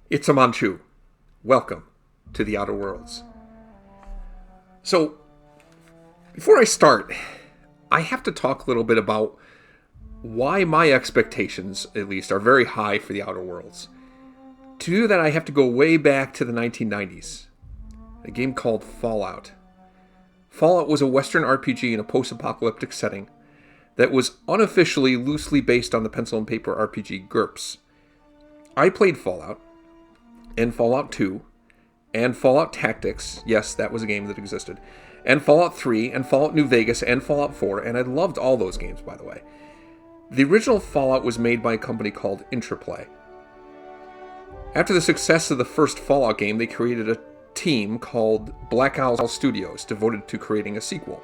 It's a Manchu. Welcome to the Outer Worlds. So, before I start, I have to talk a little bit about why my expectations, at least, are very high for the Outer Worlds. To do that, I have to go way back to the 1990s. A game called Fallout. Fallout was a Western RPG in a post-apocalyptic setting that was unofficially loosely based on the pencil and paper RPG GURPS. I played Fallout, and Fallout 2, and Fallout Tactics, yes, that was a game that existed, and Fallout 3, and Fallout New Vegas, and Fallout 4, and I loved all those games, by the way. The original Fallout was made by a company called Interplay. After the success of the first Fallout game, they created a team called Black Owl Studios, devoted to creating a sequel.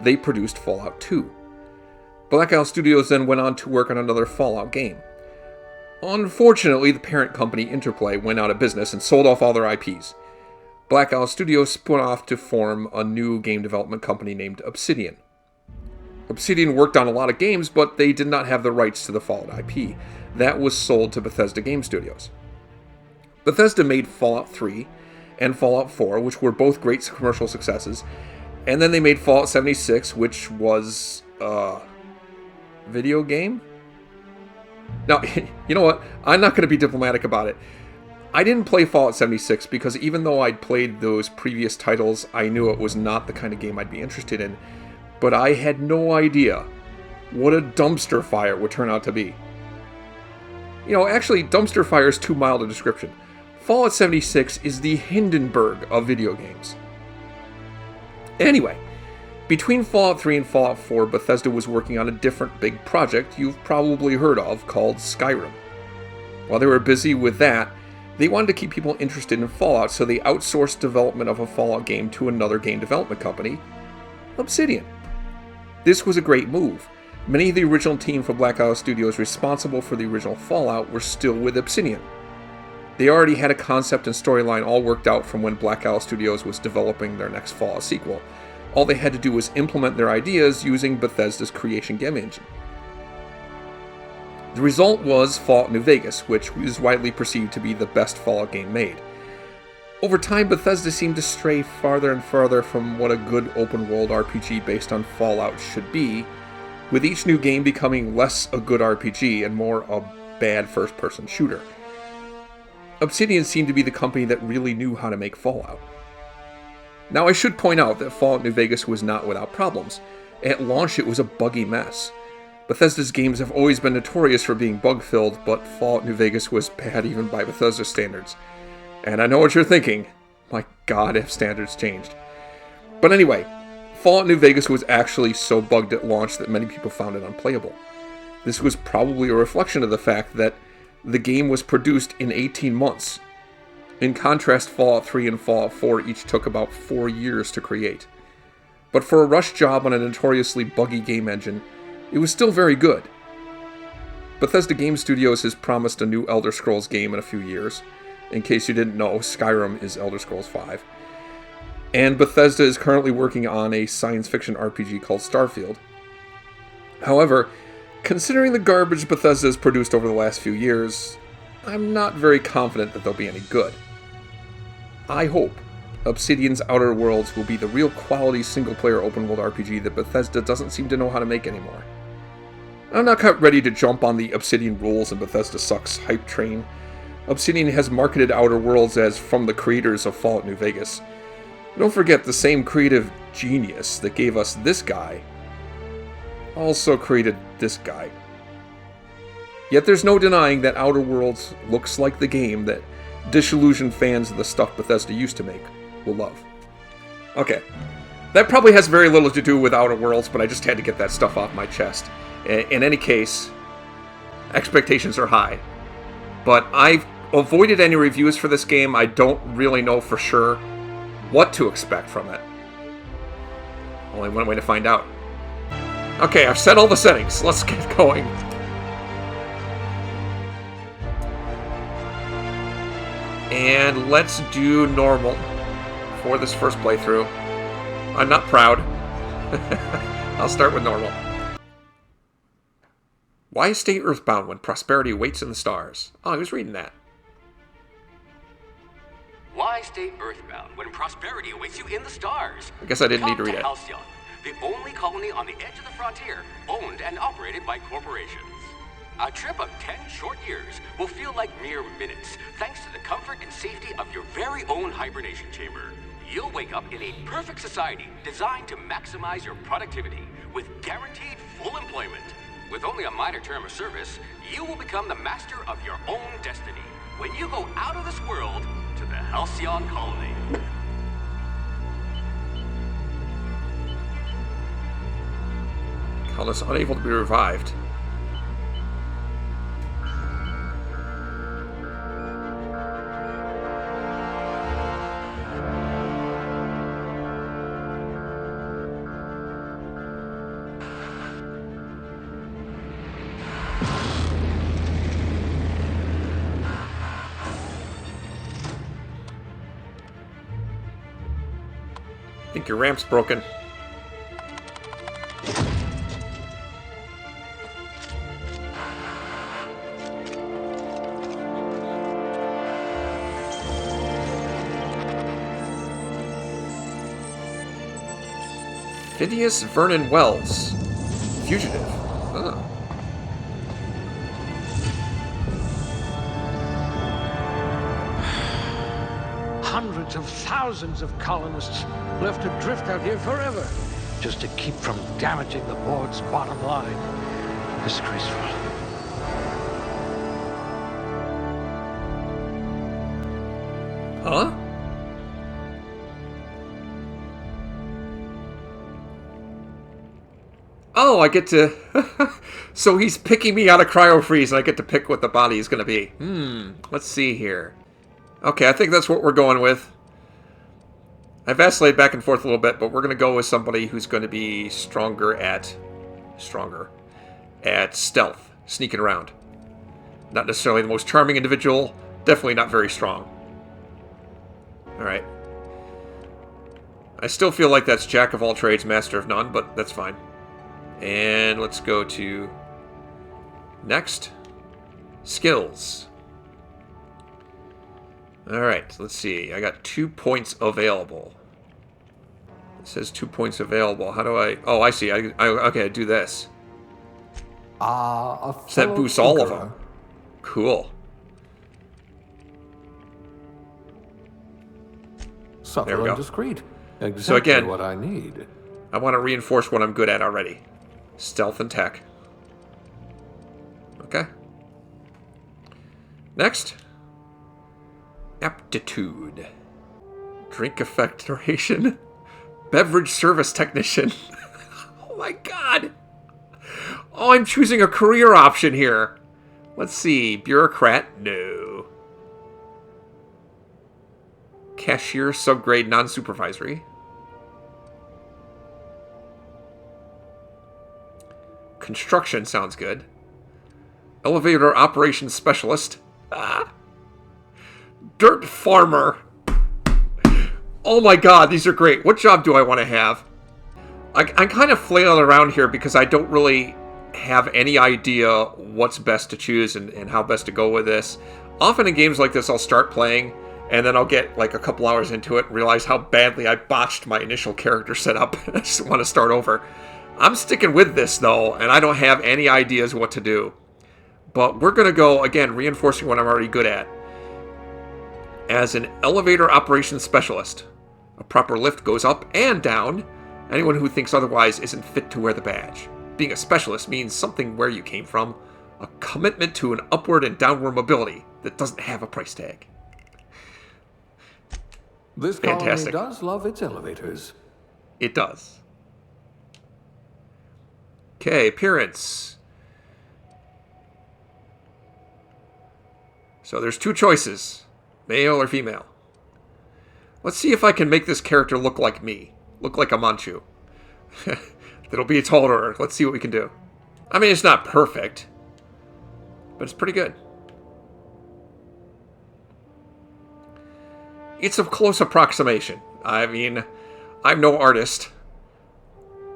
They produced Fallout 2. Black Owl Studios then went on to work on another Fallout game. Unfortunately, the parent company, Interplay, went out of business and sold off all their IPs. Black Owl Studios spun off to form a new game development company named Obsidian. Obsidian worked on a lot of games, but they did not have the rights to the Fallout IP. That was sold to Bethesda Game Studios. Bethesda made Fallout 3 and Fallout 4, which were both great commercial successes, and then they made Fallout 76, which was a video game? Now, you know what? I'm not going to be diplomatic about it. I didn't play Fallout 76 because even though I'd played those previous titles, I knew it was not the kind of game I'd be interested in. But I had no idea what a dumpster fire would turn out to be. You know, actually, dumpster fire is too mild a description. Fallout 76 is the Hindenburg of video games. Anyway, between Fallout 3 and Fallout 4, Bethesda was working on a different big project you've probably heard of called Skyrim. While they were busy with that, they wanted to keep people interested in Fallout, so they outsourced development of a Fallout game to another game development company, Obsidian. This was a great move. Many of the original team for Black Owl Studios responsible for the original Fallout were still with Obsidian. They already had a concept and storyline all worked out from when Black Owl Studios was developing their next Fallout sequel. All they had to do was implement their ideas using Bethesda's creation game engine. The result was Fallout New Vegas, which is widely perceived to be the best Fallout game made. Over time, Bethesda seemed to stray farther and farther from what a good open-world RPG based on Fallout should be, with each new game becoming less a good RPG and more a bad first-person shooter. Obsidian seemed to be the company that really knew how to make Fallout. Now, I should point out that Fallout New Vegas was not without problems. At launch, it was a buggy mess. Bethesda's games have always been notorious for being bug-filled, but Fallout New Vegas was bad even by Bethesda standards. And I know what you're thinking. My god, if standards changed. But anyway, Fallout New Vegas was actually so bugged at launch that many people found it unplayable. This was probably a reflection of the fact that the game was produced in 18 months. In contrast, Fallout 3 and Fallout 4 each took about 4 years to create. But for a rush job on a notoriously buggy game engine, it was still very good. Bethesda Game Studios has promised a new Elder Scrolls game in a few years. In case you didn't know, Skyrim is Elder Scrolls V. And Bethesda is currently working on a science fiction RPG called Starfield. However, considering the garbage Bethesda has produced over the last few years, I'm not very confident that they'll be any good. I hope Obsidian's Outer Worlds will be the real quality single-player open-world RPG that Bethesda doesn't seem to know how to make anymore. I'm not quite ready to jump on the Obsidian rules and Bethesda sucks hype train. Obsidian has marketed Outer Worlds as from the creators of Fallout New Vegas. Don't forget, the same creative genius that gave us this guy also created this guy. Yet there's no denying that Outer Worlds looks like the game that disillusioned fans of the stuff Bethesda used to make will love. Okay, that probably has very little to do with Outer Worlds, but I just had to get that stuff off my chest. In any case, expectations are high. But I've avoided any reviews for this game. I don't really know for sure what to expect from it. Only one way to find out. Okay, I've set all the settings. Let's get going. And let's do normal for this first playthrough. I'm not proud. I'll start with normal. Why stay earthbound when prosperity waits in the stars? Oh, I was reading that. Why stay earthbound when prosperity awaits you in the stars? I guess I didn't need to read it. Halcyon, the only colony on the edge of the frontier, owned and operated by corporations. A trip of 10 short years will feel like mere minutes, thanks to the comfort and safety of your very own hibernation chamber. You'll wake up in a perfect society designed to maximize your productivity with guaranteed full employment. With only a minor term of service, you will become the master of your own destiny when you go out of this world to the Halcyon colony. Colonists unable to be revived. I think your ramp's broken. Phineas Vernon Wells. Fugitive. Oh. Hundreds of thousands of colonists left adrift out here forever, just to keep from damaging the board's bottom line. Disgraceful. Huh? Oh, I get to... So he's picking me out of cryo-freeze, and I get to pick what the body is going to be. Let's see here. Okay, I think that's what we're going with. I vacillated back and forth a little bit, but we're going to go with somebody who's going to be stronger at stealth, sneaking around. Not necessarily the most charming individual, definitely not very strong. Alright. I still feel like that's Jack of all trades, master of none, but that's fine. And let's go to next. Skills. Alright, let's see. I got 2 points available. It says 2 points available. How do I... Oh, I see. Okay, I do this. A So that boosts all of them. Cool. Subtle and discreet. Exactly so again, what I need. I want to reinforce what I'm good at already. Stealth and tech. Okay. Next. Aptitude. Drink effect duration. Beverage service technician. Oh my god. Oh, I'm choosing a career option here. Let's see. Bureaucrat? No. Cashier, subgrade, non-supervisory. Construction sounds good. Elevator operations specialist. Dirt farmer. Oh my god, these are great. What job do I want to have? I'm kind of flailing around here because I don't really have any idea what's best to choose and how best to go with this. Often in games like this, I'll start playing, and then I'll get like a couple hours into it and realize how badly I botched my initial character setup. I just want to start over. I'm sticking with this, though, and I don't have any ideas what to do. But we're going to go, again, reinforcing what I'm already good at. As an elevator operations specialist, a proper lift goes up and down. Anyone who thinks otherwise isn't fit to wear the badge. Being a specialist means something where you came from, a commitment to an upward and downward mobility that doesn't have a price tag. This Fantastic. colony does love its elevators. It does. Okay, appearance. So there's 2 choices, male or female. Let's see if I can make this character look like me. Look like a Manchu. That'll be taller. Let's see what we can do. I mean, it's not perfect, but it's pretty good. It's a close approximation. I mean, I'm no artist,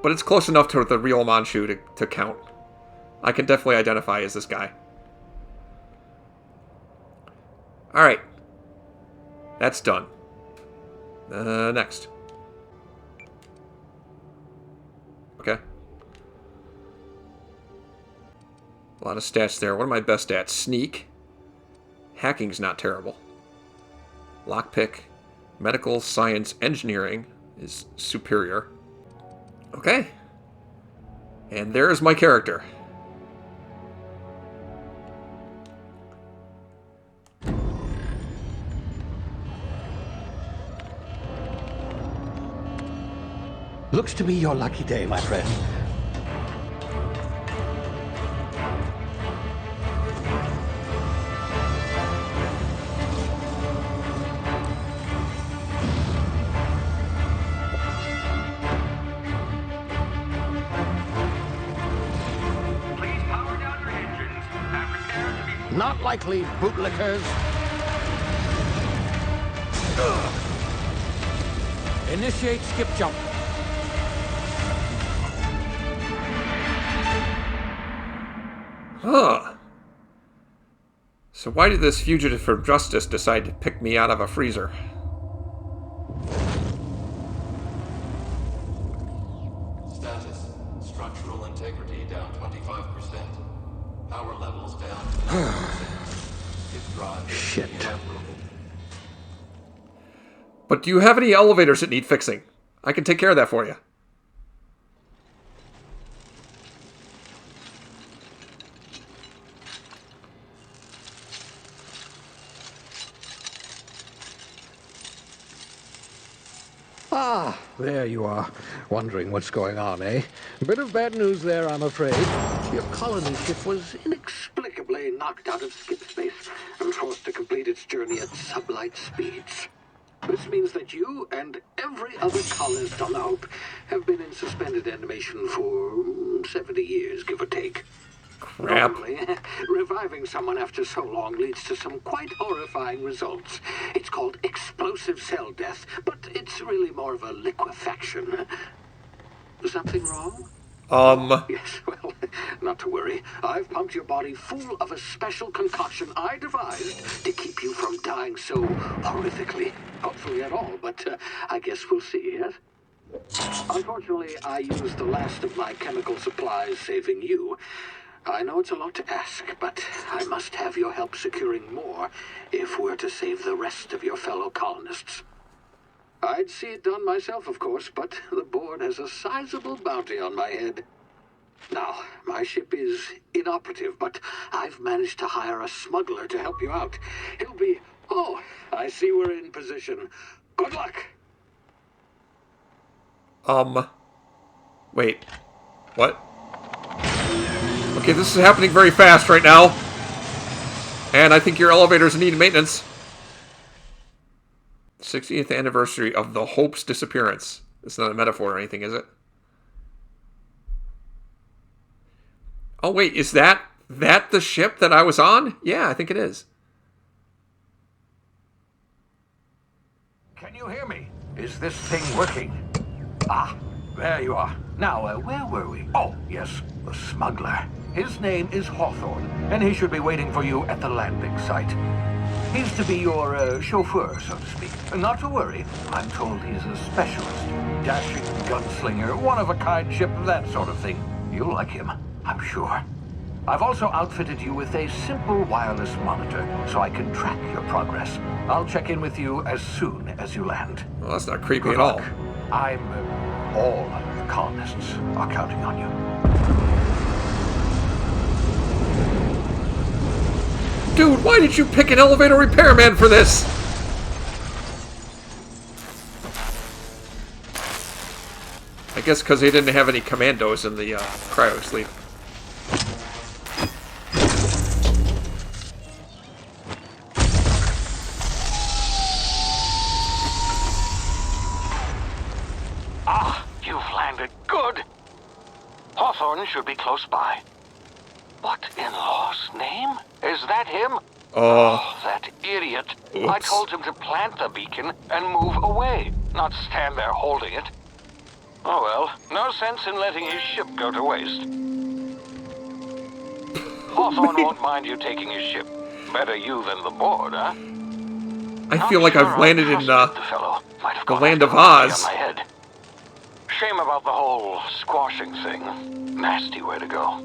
but it's close enough to the real Manchu to count. I can definitely identify as this guy. Alright. That's done. Next. Okay. A lot of stats there. What are my best stats? Sneak. Hacking's not terrible. Lockpick. Medical, science, engineering is superior. Okay. And there's my character. Looks to be your lucky day, my friend. Please power down your engines and prepare to be... Not likely, bootlickers. Initiate skip jump. Huh. So why did this fugitive from justice decide to pick me out of a freezer? Status. Structural integrity down 25%. Power levels down 10%. If drive is Shit. inoperable. But do you have any elevators that need fixing? I can take care of that for you. Ah, there you are. Wondering what's going on, eh? Bit of bad news there, I'm afraid. Your colony ship was inexplicably knocked out of skip space and forced to complete its journey at sublight speeds. This means that you and every other colonist on the Hope have been in suspended animation for 70 years, give or take. Crap. Normally, reviving someone after so long leads to some quite horrifying results. It's called explosive cell death, but it's really more of a liquefaction. Something wrong? Yes, well, not to worry. I've pumped your body full of a special concoction I devised to keep you from dying so horrifically. Hopefully at all, but I guess we'll see, yes? Unfortunately, I used the last of my chemical supplies saving you. I know it's a lot to ask, but I must have your help securing more if we're to save the rest of your fellow colonists. I'd see it done myself, of course, but the board has a sizable bounty on my head. Now, my ship is inoperative, but I've managed to hire a smuggler to help you out. He'll be... Oh, I see we're in position. Good luck! Wait. What? Okay, this is happening very fast right now. And I think your elevators need maintenance. 60th anniversary of the Hope's disappearance. It's not a metaphor or anything, is it? Oh, wait, is that the ship that I was on? Yeah, I think it is. Can you hear me? Is this thing working? Ah, there you are. Now, where were we? Oh, yes, the smuggler. His name is Hawthorne, and he should be waiting for you at the landing site. He's to be your chauffeur, so to speak. Not to worry, I'm told he's a specialist. Dashing gunslinger, one-of-a-kind ship, that sort of thing. You'll like him, I'm sure. I've also outfitted you with a simple wireless monitor, so I can track your progress. I'll check in with you as soon as you land. Well, that's not creepy Good at all. luck. All of the colonists are counting on you. Dude, why did you pick an elevator repairman for this? I guess because they didn't have any commandos in the cryo sleep. Ah, you've landed. Good. Hawthorne should be close by. What in law's name? Is that him? Oh, that idiot. Oops. I told him to plant the beacon and move away, not stand there holding it. Oh well, no sense in letting his ship go to waste. Hawthorne won't mind you taking his ship. Better you than the board, huh? I feel like I've landed in the land of Oz. Shame about the whole squashing thing. Nasty way to go.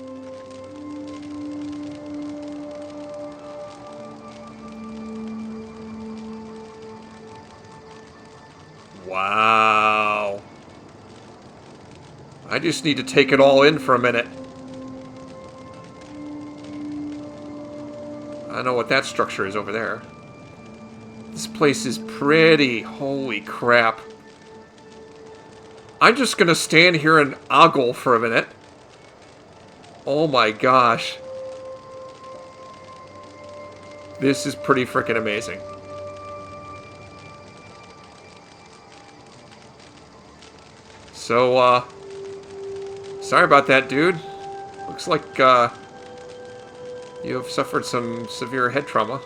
Wow. I just need to take it all in for a minute. I know what that structure is over there. This place is pretty. Holy crap. I'm just gonna stand here and ogle for a minute. Oh my gosh. This is pretty freaking amazing. So, sorry about that, dude. Looks like, you have suffered some severe head trauma.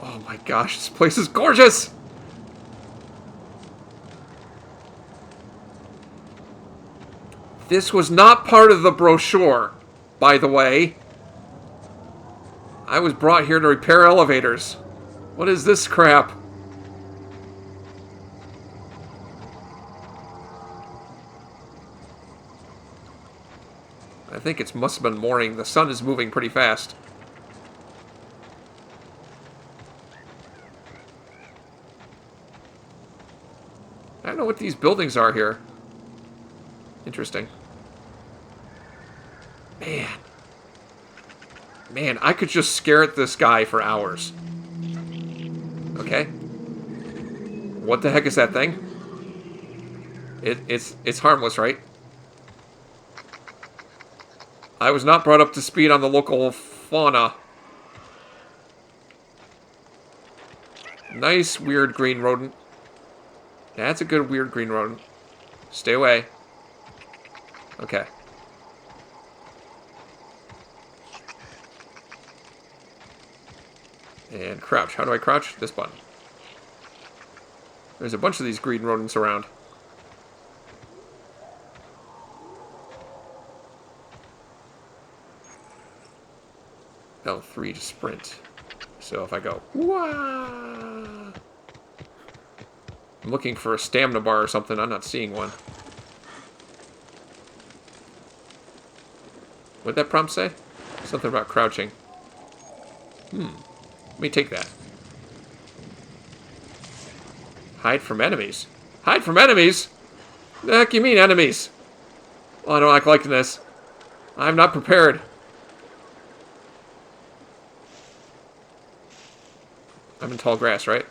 Oh my gosh, this place is gorgeous! This was not part of the brochure, by the way. I was brought here to repair elevators. What is this crap? I think it must have been morning. The sun is moving pretty fast. I don't know what these buildings are here. Interesting. Man, I could just stare at this guy for hours. Okay. What the heck is that thing? It's harmless, right? I was not brought up to speed on the local fauna. Nice weird green rodent. That's a good weird green rodent. Stay away. Okay. And crouch. How do I crouch? This button. There's a bunch of these green rodents around. L3 to sprint. So if I go, wah! I'm looking for a stamina bar or something. I'm not seeing one. What'd that prompt say? Something about crouching. Let me take that. Hide from enemies. Hide from enemies? The heck you mean, enemies? Well, I don't act like this. I'm not prepared. I'm in tall grass, right?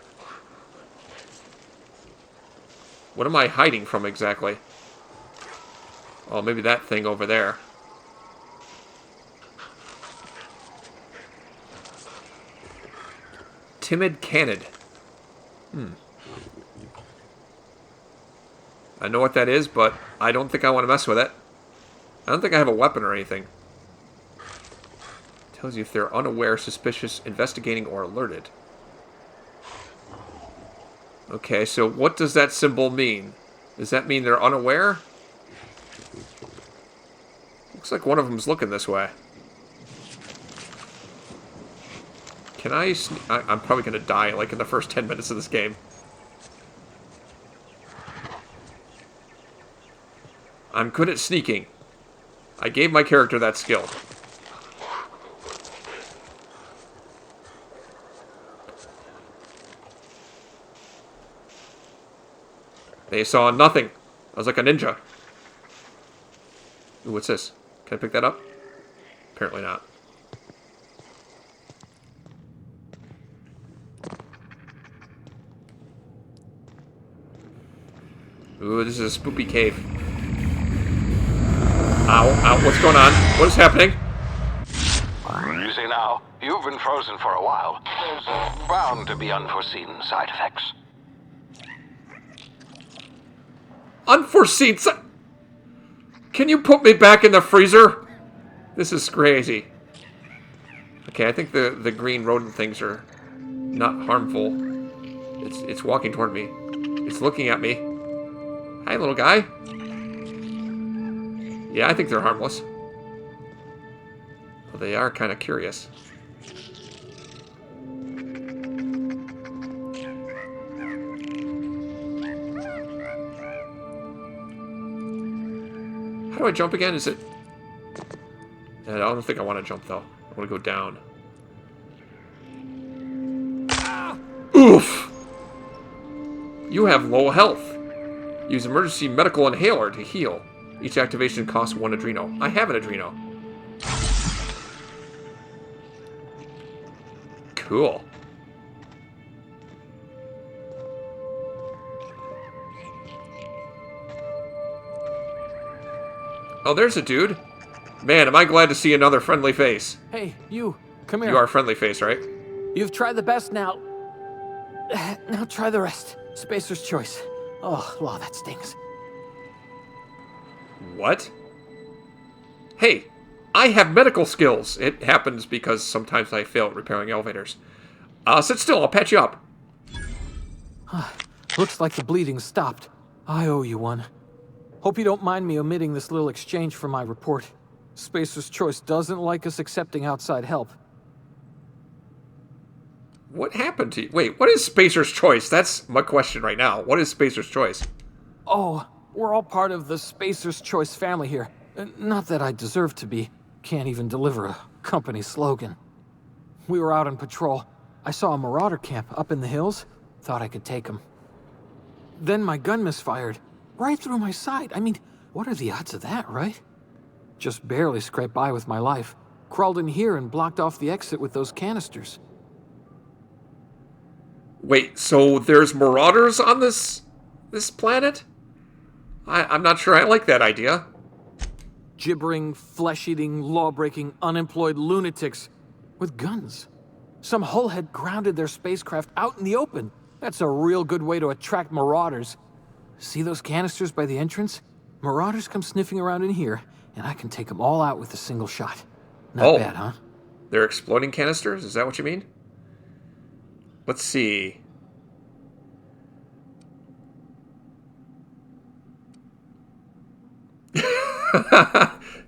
What am I hiding from exactly? Oh, maybe that thing over there. Timid canid. I know what that is, but I don't think I want to mess with it. I don't think I have a weapon or anything. Tells you if they're unaware, suspicious, investigating, or alerted. Okay, so what does that symbol mean? Does that mean they're unaware? Looks like one of them's looking this way. Can I I'm probably going to die, like, in the first 10 minutes of this game. I'm good at sneaking. I gave my character that skill. They saw nothing. I was like a ninja. Ooh, what's this? Can I pick that up? Apparently not. Ooh, this is a spoopy cave. Ow, ow, what's going on? What is happening? You see now, you've been frozen for a while. There's bound to be unforeseen side effects. Unforeseen Can you put me back in the freezer? This is crazy. Okay, I think the green rodent things are not harmful. It's walking toward me. It's looking at me. Hi, little guy. Yeah, I think they're harmless. Well, they are kind of curious. How do I jump again? Is it... I don't think I want to jump, though. I want to go down. Oof! You have low health. Use emergency medical inhaler to heal. Each activation costs 1 adreno. I have an adreno. Cool. Oh, there's a dude. Man, am I glad to see another friendly face. Hey, you. Come here. You are a friendly face, right? You've tried the best now. Now try the rest. Spacer's choice. Oh, wow, that stings. What? Hey, I have medical skills. It happens because sometimes I fail at repairing elevators. Sit still, I'll patch you up. Looks like the bleeding stopped. I owe you one. Hope you don't mind me omitting this little exchange for my report. Spacer's Choice doesn't like us accepting outside help. What happened to you? Wait, what is Spacer's Choice? That's my question right now. What is Spacer's Choice? Oh, we're all part of the Spacer's Choice family here. Not that I deserve to be. Can't even deliver a company slogan. We were out on patrol. I saw a marauder camp up in the hills. Thought I could take him. Then my gun misfired. Right through my side. I mean, what are the odds of that, right? Just barely scraped by with my life. Crawled in here and blocked off the exit with those canisters. Wait, so there's marauders on this planet? I'm not sure I like that idea. Gibbering, flesh-eating, law-breaking, unemployed lunatics with guns. Some hullhead grounded their spacecraft out in the open. That's a real good way to attract marauders. See those canisters by the entrance? Marauders come sniffing around in here, and I can take them all out with a single shot. Not bad, huh? They're exploding canisters? Is that what you mean? Let's see.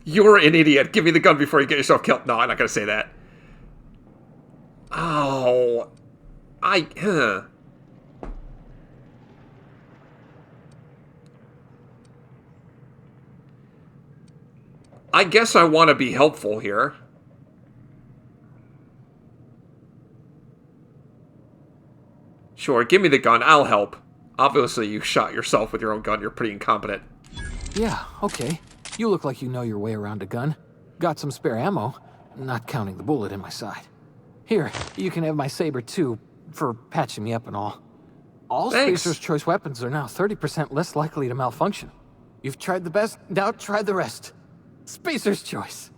You're an idiot. Give me the gun before you get yourself killed. No, I'm not going to say that. Oh. I guess I want to be helpful here. Sure, give me the gun. I'll help. Obviously, you shot yourself with your own gun. You're pretty incompetent. Yeah, okay. You look like you know your way around a gun. Got some spare ammo, not counting the bullet in my side. Here, you can have my saber too, for patching me up and all. All Thanks. Spacer's Choice weapons are now 30% less likely to malfunction. You've tried the best, now try the rest. Spacer's Choice.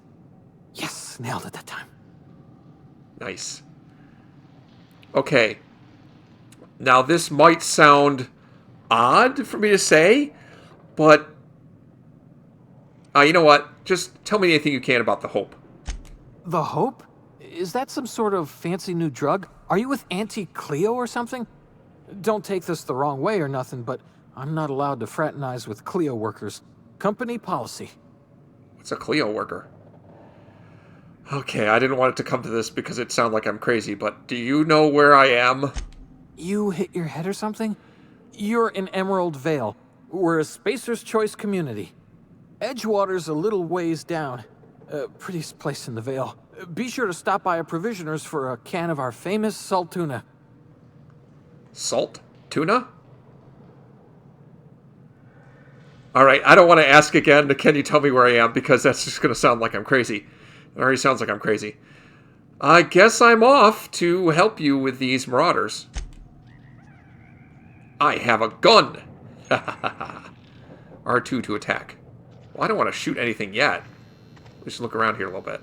Yes, nailed it that time. Nice. Okay. Now, this might sound odd for me to say, but you know what? Just tell me anything you can about the Hope. The Hope? Is that some sort of fancy new drug? Are you with Auntie Cleo or something? Don't take this the wrong way or nothing, but I'm not allowed to fraternize with Cleo workers. Company policy. What's a Cleo worker? Okay, I didn't want it to come to this because it sounds like I'm crazy, but do you know where I am? You hit your head or something? You're in Emerald Vale. We're a Spacer's Choice community. Edgewater's a little ways down. Prettiest place in the Vale. Be sure to stop by a provisioner's for a can of our famous salt tuna. Salt? Tuna? Alright, I don't want to ask again. Can you tell me where I am? Because that's just going to sound like I'm crazy. It already sounds like I'm crazy. I guess I'm off to help you with these marauders. I have a gun! R2 to attack. Well, I don't want to shoot anything yet. Let's look around here a little bit.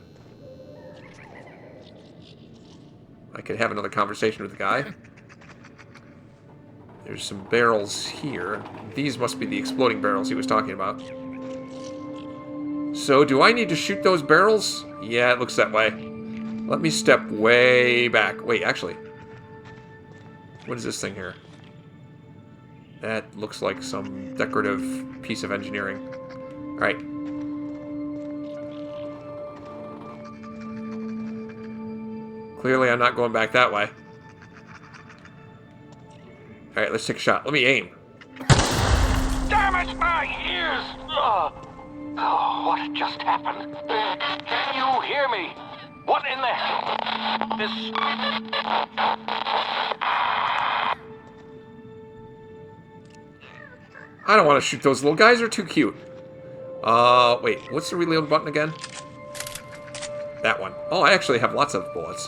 I could have another conversation with the guy. There's some barrels here. These must be the exploding barrels he was talking about. So, do I need to shoot those barrels? Yeah, it looks that way. Let me step way back. Wait, actually. What is this thing here? That looks like some decorative piece of engineering. Alright. Clearly I'm not going back that way. Alright, let's take a shot. Let me aim. Damn it, my ears! Oh, what just happened? Can you hear me? What in the hell? This... I don't want to shoot those little guys. They're too cute. Wait. What's the reload button again? That one. Oh, I actually have lots of bullets.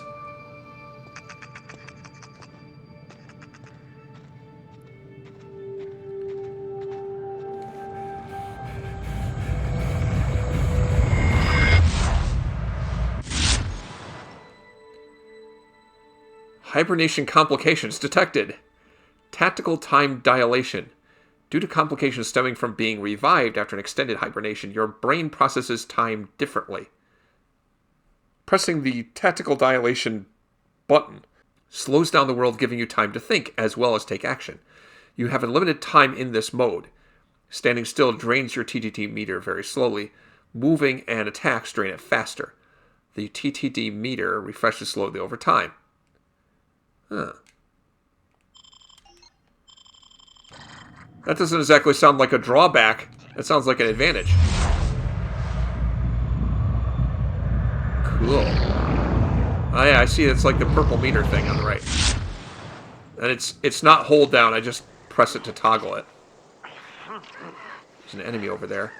Hibernation complications detected. Tactical time dilation. Due to complications stemming from being revived after an extended hibernation, your brain processes time differently. Pressing the tactical dilation button slows down the world, giving you time to think as well as take action. You have a limited time in this mode. Standing still drains your TTD meter very slowly. Moving and attacks drain it faster. The TTD meter refreshes slowly over time. Huh. That doesn't exactly sound like a drawback. That sounds like an advantage. Cool. Oh yeah, I see it's like the purple meter thing on the right. And it's not hold down, I just press it to toggle it. There's an enemy over there.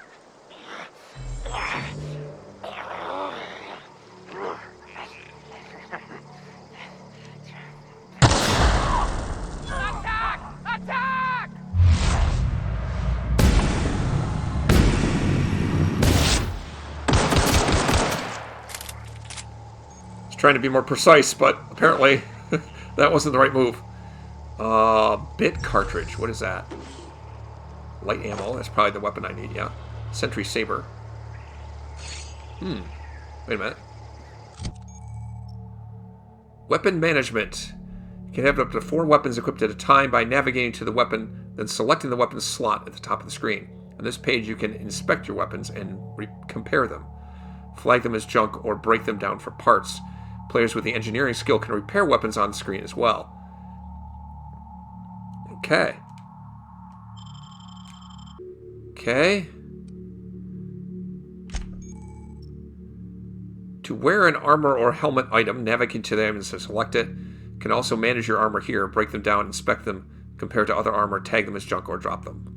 Trying to be more precise, but apparently that wasn't the right move. Bit cartridge. What is that? Light ammo. That's probably the weapon I need, yeah. Sentry saber. Wait a minute. Weapon management. You can have up to 4 weapons equipped at a time by navigating to the weapon, then selecting the weapon slot at the top of the screen. On this page, you can inspect your weapons and compare them. Flag them as junk or break them down for parts. Players with the engineering skill can repair weapons on screen as well. Okay. Okay. To wear an armor or helmet item, navigate to them and select it. You can also manage your armor here, break them down, inspect them, compare to other armor, tag them as junk, or drop them.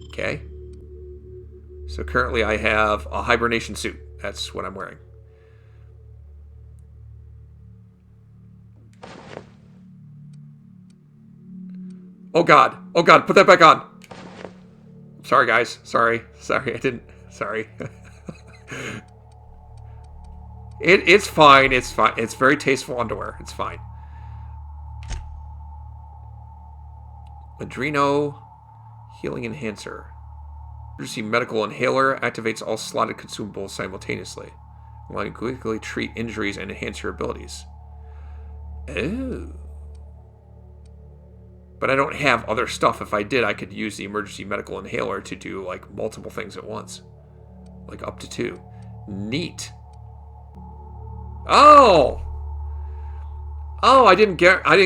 Okay. So currently I have a hibernation suit. That's what I'm wearing. Oh god. Oh god, put that back on. Sorry guys. Sorry, I didn't. Sorry. It's fine. It's fine. It's very tasteful underwear. It's fine. Adreno Healing Enhancer. Emergency Medical Inhaler activates all slotted consumables simultaneously, allowing you to quickly treat injuries and enhance your abilities. Oh. But I don't have other stuff. If I did, I could use the Emergency Medical Inhaler to do, like, multiple things at once. Like, up to 2. Neat. Oh! Oh, I didn't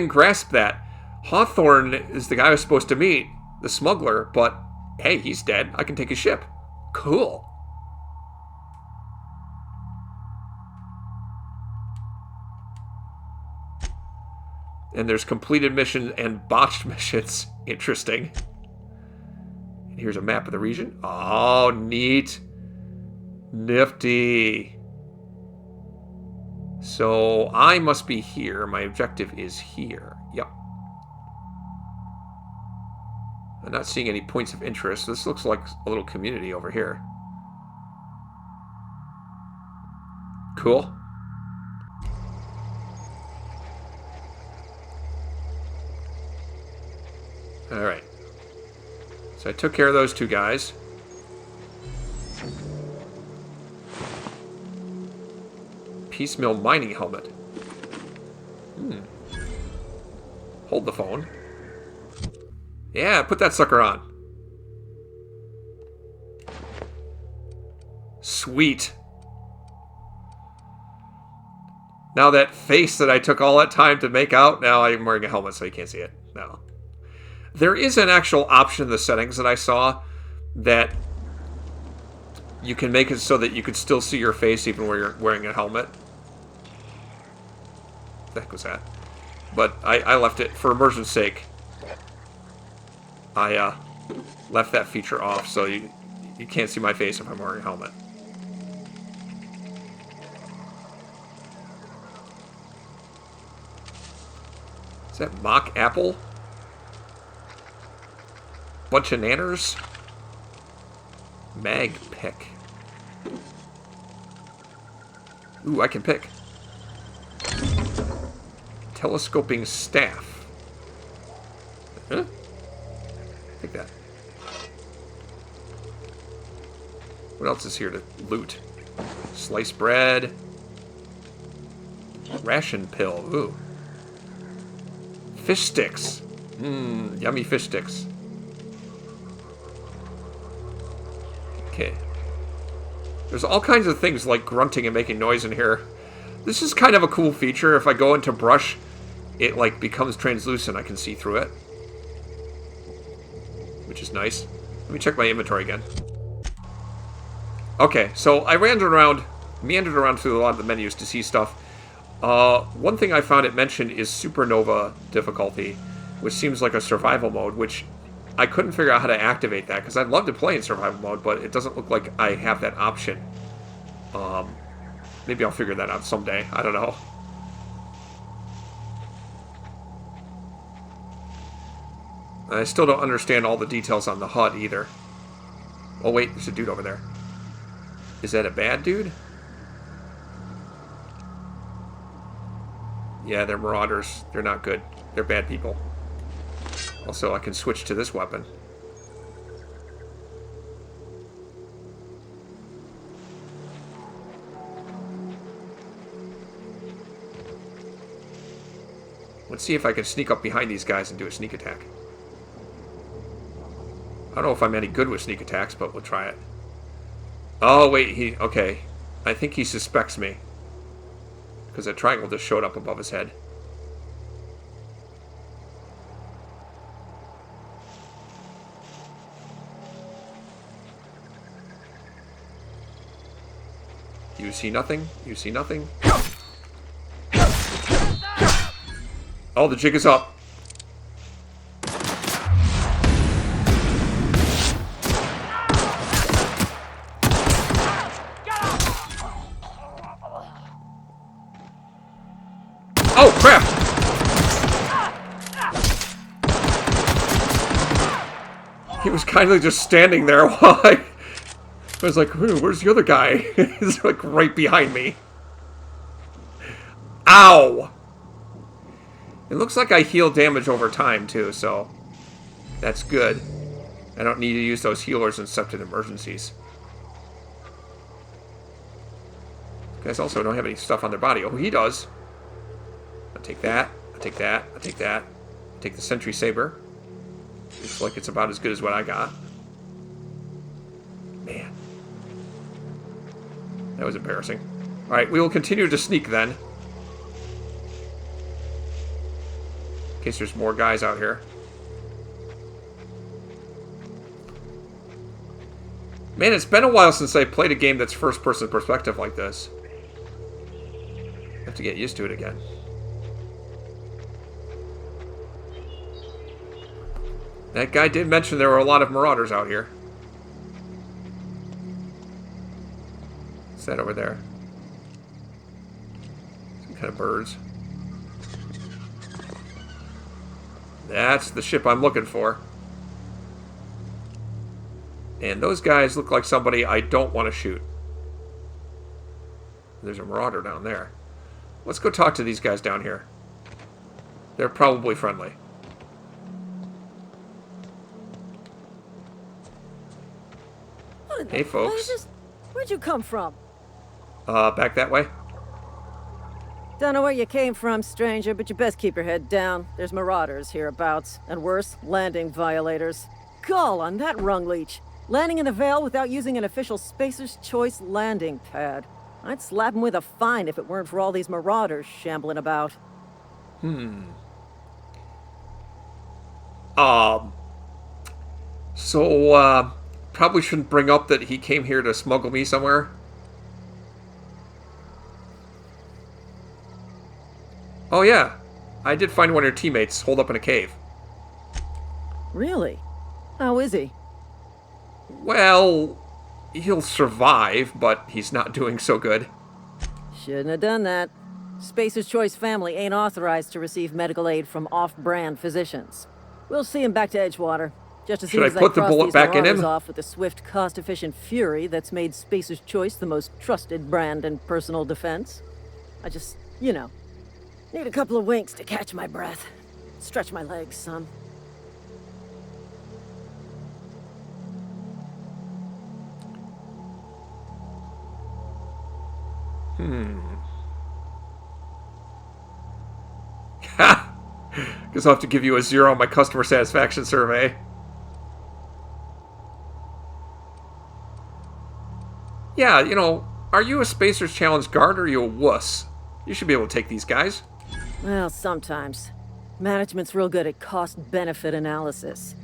grasp that. Hawthorne is the guy I was supposed to meet, the smuggler, but hey, he's dead. I can take his ship. Cool. And there's completed missions and botched missions. Interesting. And here's a map of the region. Oh, neat. Nifty. So I must be here. My objective is here. Yep. I'm not seeing any points of interest. This looks like a little community over here. Cool. Alright. So I took care of those 2 guys. Piecemeal mining helmet. Hold the phone. Yeah, put that sucker on. Sweet. Now that face that I took all that time to make out, now I'm wearing a helmet so you can't see it. No. There is an actual option in the settings that I saw that you can make it so that you could still see your face even when you're wearing a helmet. What the heck was that? But I left it for immersion's sake. I left that feature off so you can't see my face if I'm wearing a helmet. Is that mock apple? Bunch of nanners? Mag pick. Ooh, I can pick. Telescoping staff. Huh? Take that. What else is here to loot? Sliced bread. Ration pill. Ooh. Fish sticks. Mmm, yummy fish sticks. Okay. There's all kinds of things like grunting and making noise in here. This is kind of a cool feature. If I go into brush, it like becomes translucent. I can see through it, which is nice. Let me check my inventory again. Okay, so I meandered around through a lot of the menus to see stuff. One thing I found it mentioned is supernova difficulty, which seems like a survival mode, which I couldn't figure out how to activate that, because I'd love to play in survival mode, but it doesn't look like I have that option. Maybe I'll figure that out someday. I don't know. I still don't understand all the details on the HUD either. Oh wait, there's a dude over there. Is that a bad dude? Yeah, they're marauders. They're not good. They're bad people. Also, I can switch to this weapon. Let's see if I can sneak up behind these guys and do a sneak attack. I don't know if I'm any good with sneak attacks, but we'll try it. Oh, wait, okay. I think he suspects me. Because a triangle just showed up above his head. You see nothing? You see nothing? Oh, the jig is up. Oh, crap! He was kind of just standing there while I was like, where's the other guy? He's like right behind me. Ow! It looks like I heal damage over time, too, so that's good. I don't need to use those healers except in emergencies. Guys also don't have any stuff on their body. Oh, he does. I'll take that. I'll take that. I'll take that. I'll take the Sentry Saber. Looks like it's about as good as what I got. Man. That was embarrassing. Alright, we will continue to sneak then. In case there's more guys out here. Man, it's been a while since I played a game that's first-person perspective like this. I have to get used to it again. That guy did mention there were a lot of marauders out here. What's that over there? Some kind of birds. That's the ship I'm looking for. And those guys look like somebody I don't want to shoot. There's a marauder down there. Let's go talk to these guys down here. They're probably friendly. Hey, folks. Where'd you come from? Back that way. Don't know where you came from, stranger, but you best keep your head down. There's marauders hereabouts, and worse, landing violators. Gall on that rung leech. Landing in the Vale without using an official Spacer's Choice landing pad. I'd slap him with a fine if it weren't for all these marauders shambling about. probably shouldn't bring up that he came here to smuggle me somewhere. Oh yeah, I did find one of your teammates holed up in a cave. Really? How is he? Well, he'll survive, but he's not doing so good. Shouldn't have done that. Spacer's Choice family ain't authorized to receive medical aid from off-brand physicians. We'll see him back to Edgewater. Just as soon as I put the cross bullet these back in marauders him? off with the swift, cost-efficient fury that's made Spacer's Choice the most trusted brand in personal defense. I just, you know, need a couple of winks to catch my breath. Stretch my legs, son. Ha! Guess I'll have to give you a 0 on my customer satisfaction survey. Yeah, you know, are you a Spacer's Challenge guard or are you a wuss? You should be able to take these guys. Well, sometimes. Management's real good at cost-benefit analysis.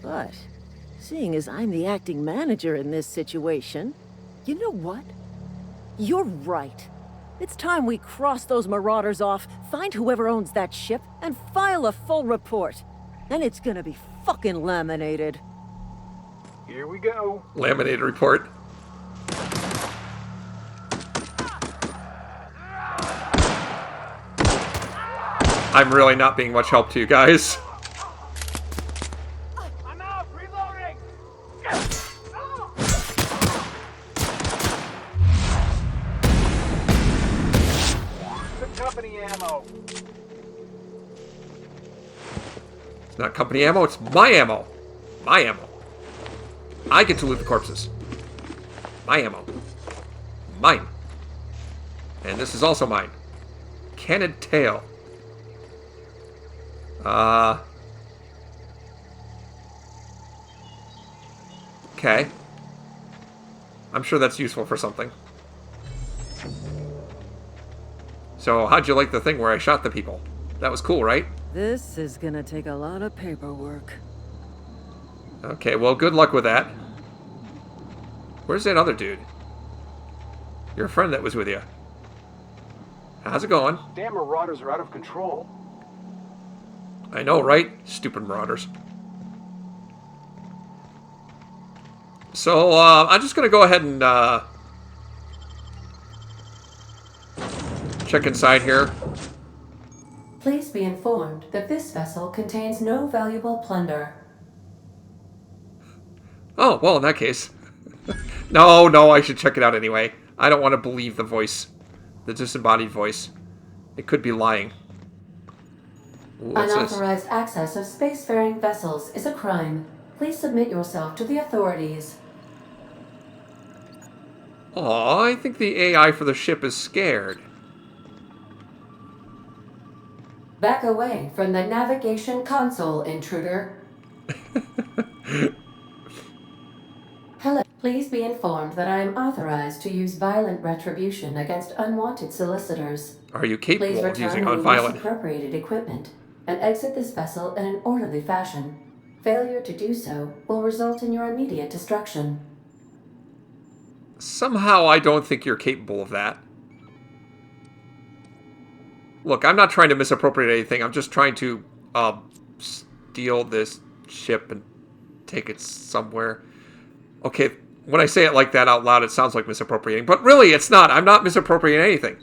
But, seeing as I'm the acting manager in this situation, you know what? You're right. It's time we cross those marauders off, find whoever owns that ship, and file a full report. And it's gonna be fucking laminated. Here we go. Laminated report. I'm really not being much help to you guys. I'm out. Reloading. Good company ammo. It's not company ammo, it's my ammo. My ammo. I get to loot the corpses. My ammo. Mine. And this is also mine. Cannoned tail. Okay. I'm sure that's useful for something. So, how'd you like the thing where I shot the people? That was cool, right? This is gonna take a lot of paperwork. Okay, well, good luck with that. Where's that other dude? Your friend that was with you. How's it going? Damn marauders are out of control. I know, right? Stupid marauders. So, I'm just going to go ahead and check inside here. Please be informed that this vessel contains no valuable plunder. Oh, well, in that case. No, I should check it out anyway. I don't want to believe the voice. The disembodied voice. It could be lying. What's this? Unauthorized access of spacefaring vessels is a crime. Please submit yourself to the authorities. Aw, I think the AI for the ship is scared. Back away from the navigation console, intruder. Hello. Please be informed that I am authorized to use violent retribution against unwanted solicitors. Are you Please capable of return using any unviolent? misappropriated equipment and exit this vessel in an orderly fashion. Failure to do so will result in your immediate destruction. Somehow I don't think you're capable of that. Look, I'm not trying to misappropriate anything. I'm just trying to steal this ship and take it somewhere. Okay, when I say it like that out loud, it sounds like misappropriating. But really, it's not. I'm not misappropriating anything.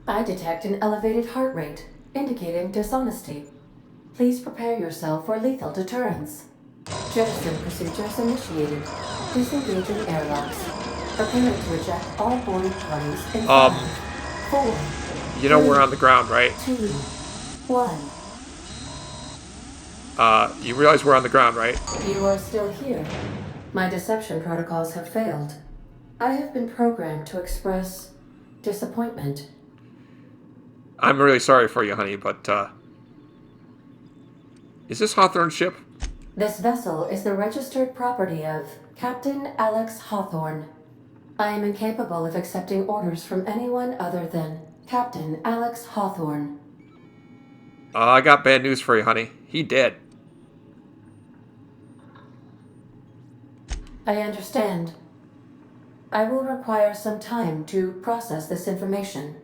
I detect an elevated heart rate, indicating dishonesty. Please prepare yourself for lethal deterrence. Jettison procedures initiated. Disengaging airlocks. Preparing to eject all boarding parties in 5, 4, You know we're on the ground, right? 2, 1. You realize we're on the ground, right? You are still here. My deception protocols have failed. I have been programmed to express disappointment. I'm really sorry for you, honey, but, is this Hawthorne's ship? This vessel is the registered property of Captain Alex Hawthorne. I am incapable of accepting orders from anyone other than Captain Alex Hawthorne. I got bad news for you, honey. He dead. I understand. I will require some time to process this information.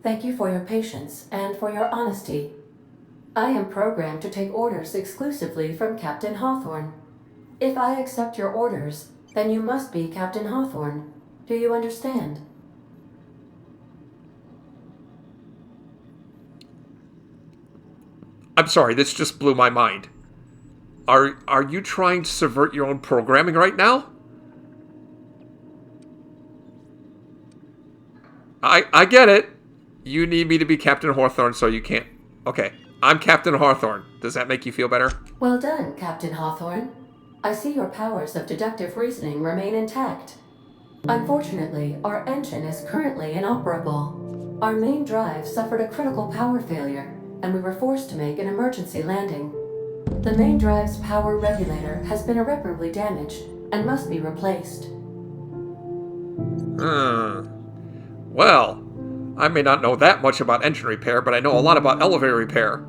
Thank you for your patience and for your honesty. I am programmed to take orders exclusively from Captain Hawthorne. If I accept your orders, then you must be Captain Hawthorne. Do you understand? I'm sorry, this just blew my mind. Are you trying to subvert your own programming right now? I get it. You need me to be Captain Hawthorne, so you can't... Okay, I'm Captain Hawthorne. Does that make you feel better? Well done, Captain Hawthorne. I see your powers of deductive reasoning remain intact. Unfortunately, our engine is currently inoperable. Our main drive suffered a critical power failure, and we were forced to make an emergency landing. The main drive's power regulator has been irreparably damaged and must be replaced. Well, I may not know that much about engine repair, but I know a lot about elevator repair.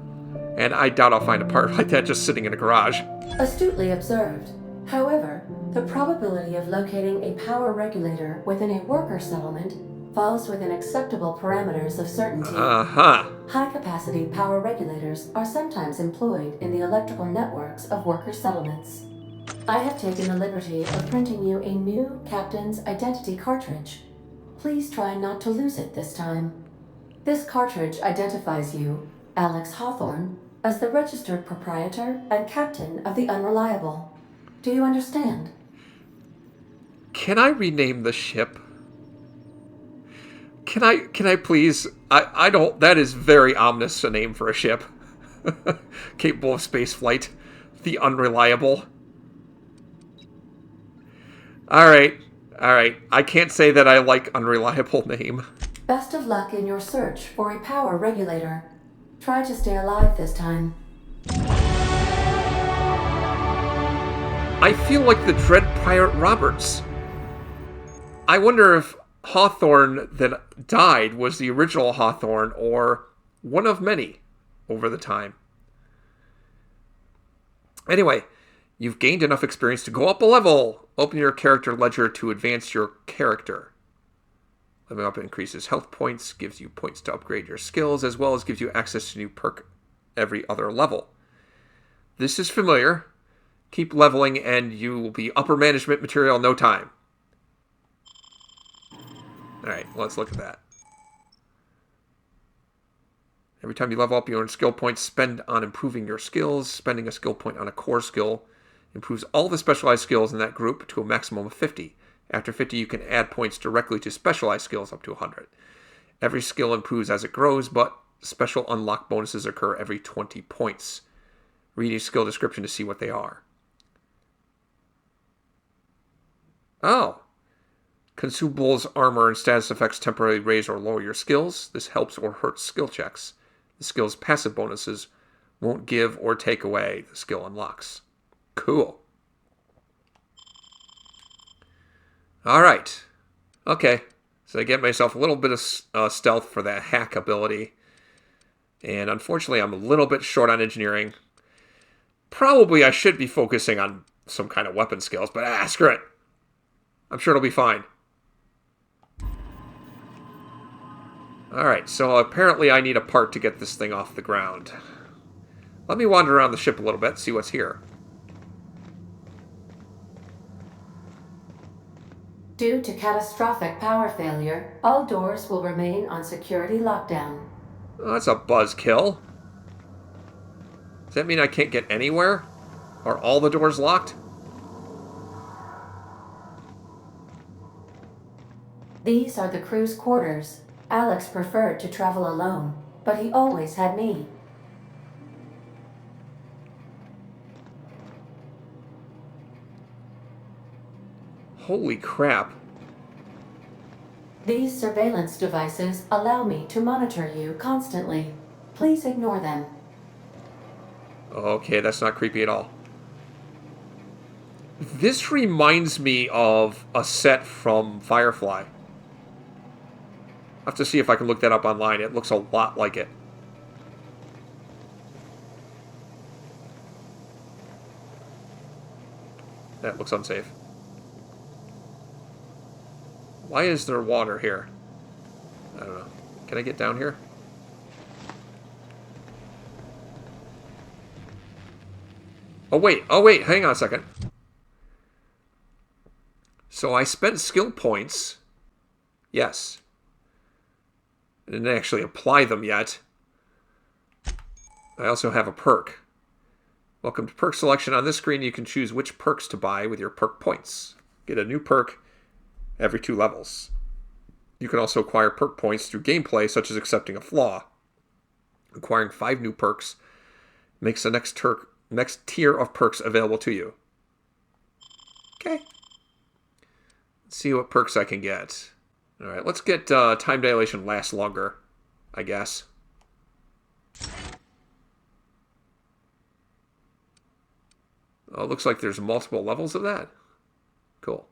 And I doubt I'll find a part like that just sitting in a garage. Astutely observed. However, the probability of locating a power regulator within a worker settlement falls within acceptable parameters of certainty. High-capacity power regulators are sometimes employed in the electrical networks of worker settlements. I have taken the liberty of printing you a new Captain's Identity cartridge. Please try not to lose it this time. This cartridge identifies you, Alex Hawthorne, as the registered proprietor and captain of the Unreliable. Do you understand? Can I rename the ship? Can I please? I don't... That is very ominous a name for a ship. Capable of space flight. The Unreliable. Alright. I can't say that I like Unreliable name. Best of luck in your search for a power regulator. Try to stay alive this time. I feel like the Dread Pirate Roberts. I wonder if Hawthorne that died was the original Hawthorne or one of many over the time. Anyway, you've gained enough experience to go up a level. Open your character ledger to advance your character. Leveling up increases health points, gives you points to upgrade your skills, as well as gives you access to new perk every other level. This is familiar. Keep leveling and you will be upper management material in no time. Alright, let's look at that. Every time you level up, you earn skill points. Spend on improving your skills. Spending a skill point on a core skill improves all the specialized skills in that group to a maximum of 50. After 50, you can add points directly to specialized skills up to 100. Every skill improves as it grows, but special unlock bonuses occur every 20 points. Read a skill description to see what they are. Oh. Consumables, armor, and status effects temporarily raise or lower your skills. This helps or hurts skill checks. The skill's passive bonuses won't give or take away the skill unlocks. Cool. Alright. Okay. So I get myself a little bit of stealth for that hack ability. And unfortunately, I'm a little bit short on engineering. Probably I should be focusing on some kind of weapon skills, but screw it. I'm sure it'll be fine. Alright, so apparently I need a part to get this thing off the ground. Let me wander around the ship a little bit, see what's here. Due to catastrophic power failure, all doors will remain on security lockdown. Oh, that's a buzzkill. Does that mean I can't get anywhere? Are all the doors locked? These are the crew's quarters. Alex preferred to travel alone, but he always had me. Holy crap. These surveillance devices allow me to monitor you constantly. Please ignore them. Okay, that's not creepy at all. This reminds me of a set from Firefly. I'll have to see if I can look that up online. It looks a lot like it. That looks unsafe. Why is there water here? I don't know. Can I get down here? Oh, wait. Hang on a second. So I spent skill points. Yes. I didn't actually apply them yet. I also have a perk. Welcome to perk selection. On this screen, you can choose which perks to buy with your perk points. Get a new perk every 2 levels. You can also acquire perk points through gameplay, such as accepting a flaw. Acquiring 5 new perks makes the next tier of perks available to you. Okay. Let's see what perks I can get. Alright, let's get time dilation lasts longer, I guess. Oh, it looks like there's multiple levels of that. Cool.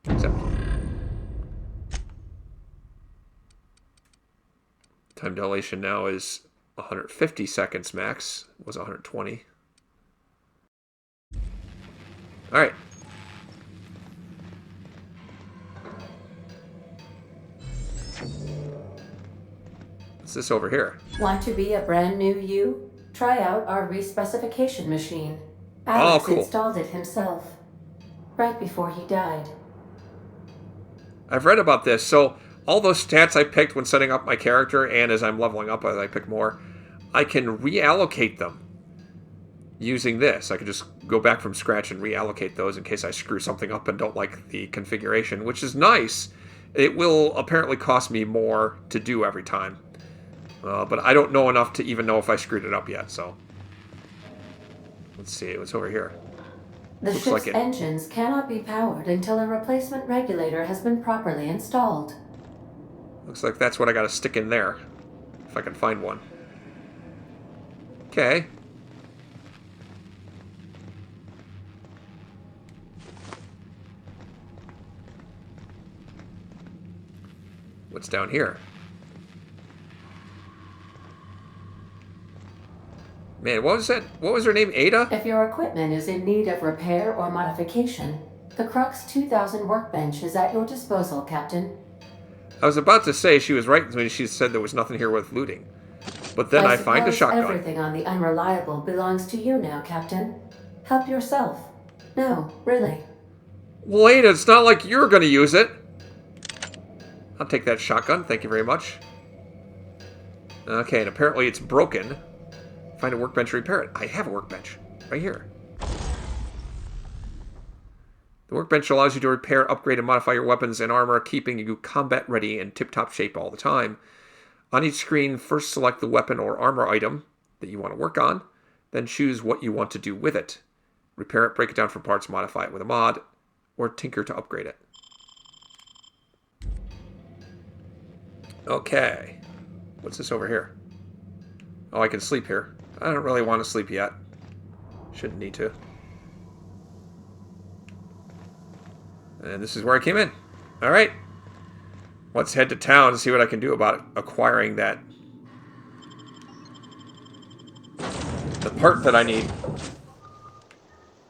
Accept. Time dilation now is 150 seconds max. It was 120. Alright. What's this over here? Want to be a brand new you? Try out our respecification machine. Oh, Alex cool. installed it himself, right before he died. I've read about this. So all those stats I picked when setting up my character, and as I'm leveling up as I pick more, I can reallocate them using this. I can just go back from scratch and reallocate those in case I screw something up and don't like the configuration, which is nice. It will apparently cost me more to do every time. But I don't know enough to even know if I screwed it up yet, so. Let's see, what's over here? The Looks ship's like it. engines cannot be powered until a replacement regulator has been properly installed. Looks like that's what I gotta stick in there. If I can find one. Okay. What's down here? Man, what was that? What was her name? Ada? If your equipment is in need of repair or modification, the Crux 2000 workbench is at your disposal, Captain. I was about to say she was right when she said there was nothing here worth looting. But then I find a shotgun. Everything on the Unreliable belongs to you now, Captain. Help yourself. No, really. Well, Ada, it's not like you're going to use it. I'll take that shotgun. Thank you very much. Okay, and apparently it's broken. Find a workbench to repair it. I have a workbench. Right here. The workbench allows you to repair, upgrade, and modify your weapons and armor, keeping you combat ready and tip-top shape all the time. On each screen, first select the weapon or armor item that you want to work on, then choose what you want to do with it. Repair it, break it down for parts, modify it with a mod, or tinker to upgrade it. Okay. What's this over here? Oh, I can sleep here. I don't really want to sleep yet. Shouldn't need to. And this is where I came in. Alright. Let's head to town and see what I can do about acquiring that. The part that I need.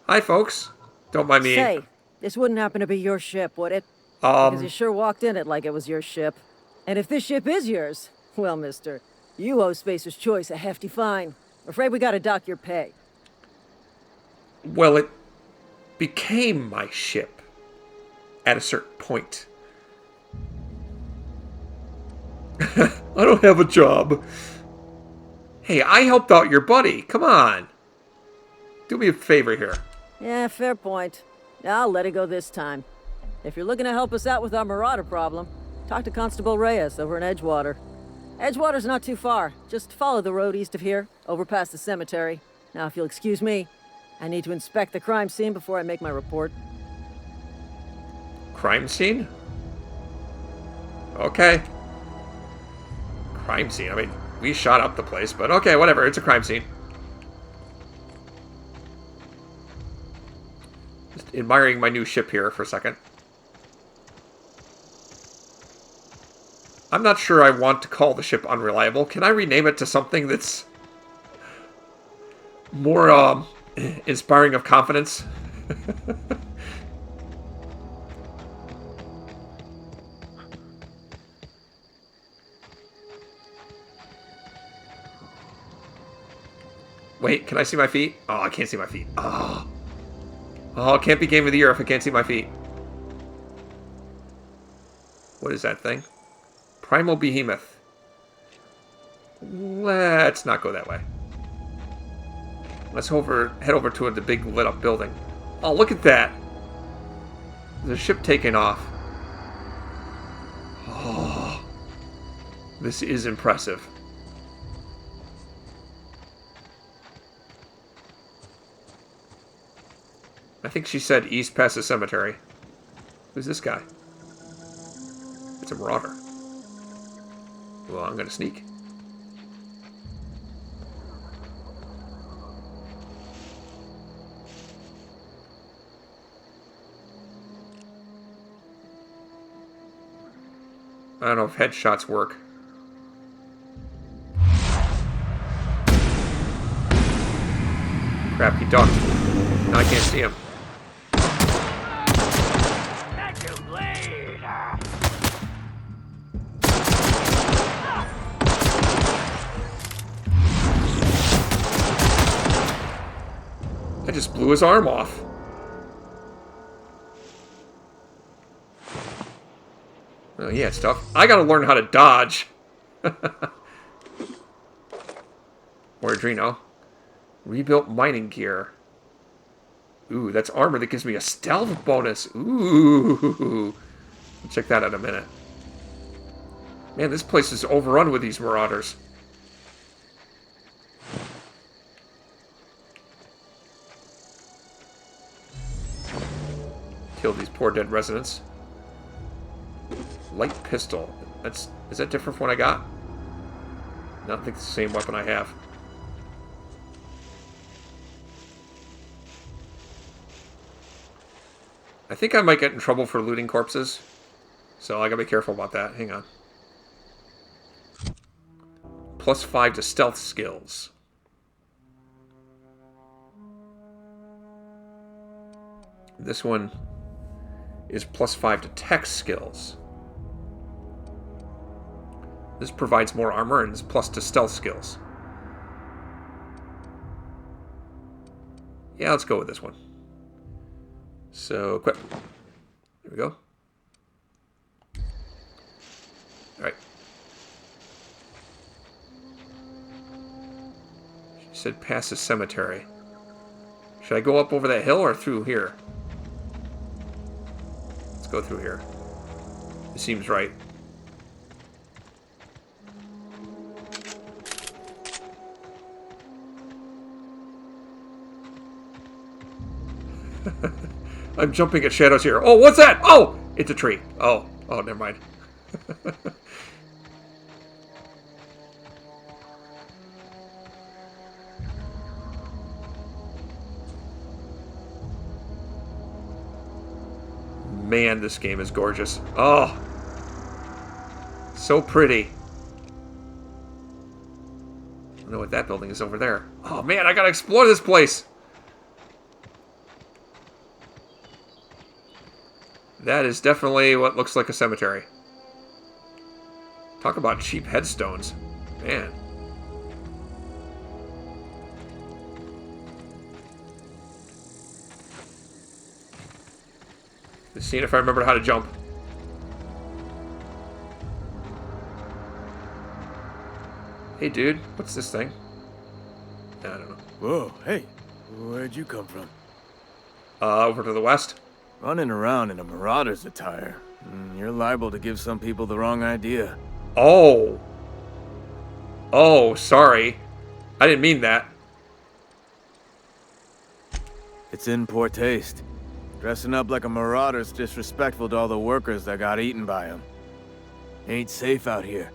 Hi, folks. Don't mind me. Say, this wouldn't happen to be your ship, would it? Because you sure walked in it like it was your ship. And if this ship is yours, well, mister, you owe Spacer's Choice a hefty fine. Afraid we gotta dock your pay. Well, it became my ship at a certain point. I don't have a job. Hey, I helped out your buddy. Come on. Do me a favor here. Yeah, fair point. I'll let it go this time. If you're looking to help us out with our marauder problem, talk to Constable Reyes over in Edgewater. Edgewater's not too far. Just follow the road east of here, over past the cemetery. Now, if you'll excuse me, I need to inspect the crime scene before I make my report. Crime scene? Okay. Crime scene. I mean, we shot up the place, but okay, whatever. It's a crime scene. Just admiring my new ship here for a second. I'm not sure I want to call the ship Unreliable. Can I rename it to something that's more inspiring of confidence. Wait, can I see my feet? Oh, I can't see my feet. Oh. Oh, it can't be Game of the Year if I can't see my feet. What is that thing? Primal Behemoth. Let's not go that way. Let's head over to the big lit up building. Oh, look at that. There's a ship taking off. Oh, this is impressive. I think she said east past the cemetery. Who's this guy? It's a marauder. Well, I'm gonna sneak. I don't know if headshots work. Crap, he ducked. Now I can't see him. I just blew his arm off. Oh, yeah, stuff. I gotta learn how to dodge. Or Adreno. Rebuilt mining gear. Ooh, that's armor that gives me a stealth bonus. Ooh. Check that out in a minute. Man, this place is overrun with these marauders. Kill these poor dead residents. Light pistol. Is that different from what I got? I don't think it's the same weapon I have. I think I might get in trouble for looting corpses. So I gotta be careful about that. Hang on. +5 to stealth skills. This one is +5 to tech skills. This provides more armor and is plus to stealth skills. Yeah, let's go with this one. So, equip. There we go. Alright. She said past the cemetery. Should I go up over that hill or through here? Let's go through here. It seems right. I'm jumping at shadows here. Oh, what's that? Oh! It's a tree. Oh, never mind. Man, this game is gorgeous. Oh! So pretty. I don't know what that building is over there. Oh man, I gotta explore this place! That is definitely what looks like a cemetery. Talk about cheap headstones. Man. Just seeing if I remember how to jump. Hey dude, what's this thing? I don't know. Whoa, hey. Where'd you come from? Over to the west. Running around in a marauder's attire. You're liable to give some people the wrong idea. Oh. Oh, sorry. I didn't mean that. It's in poor taste. Dressing up like a marauder's disrespectful to all the workers that got eaten by them. Ain't safe out here.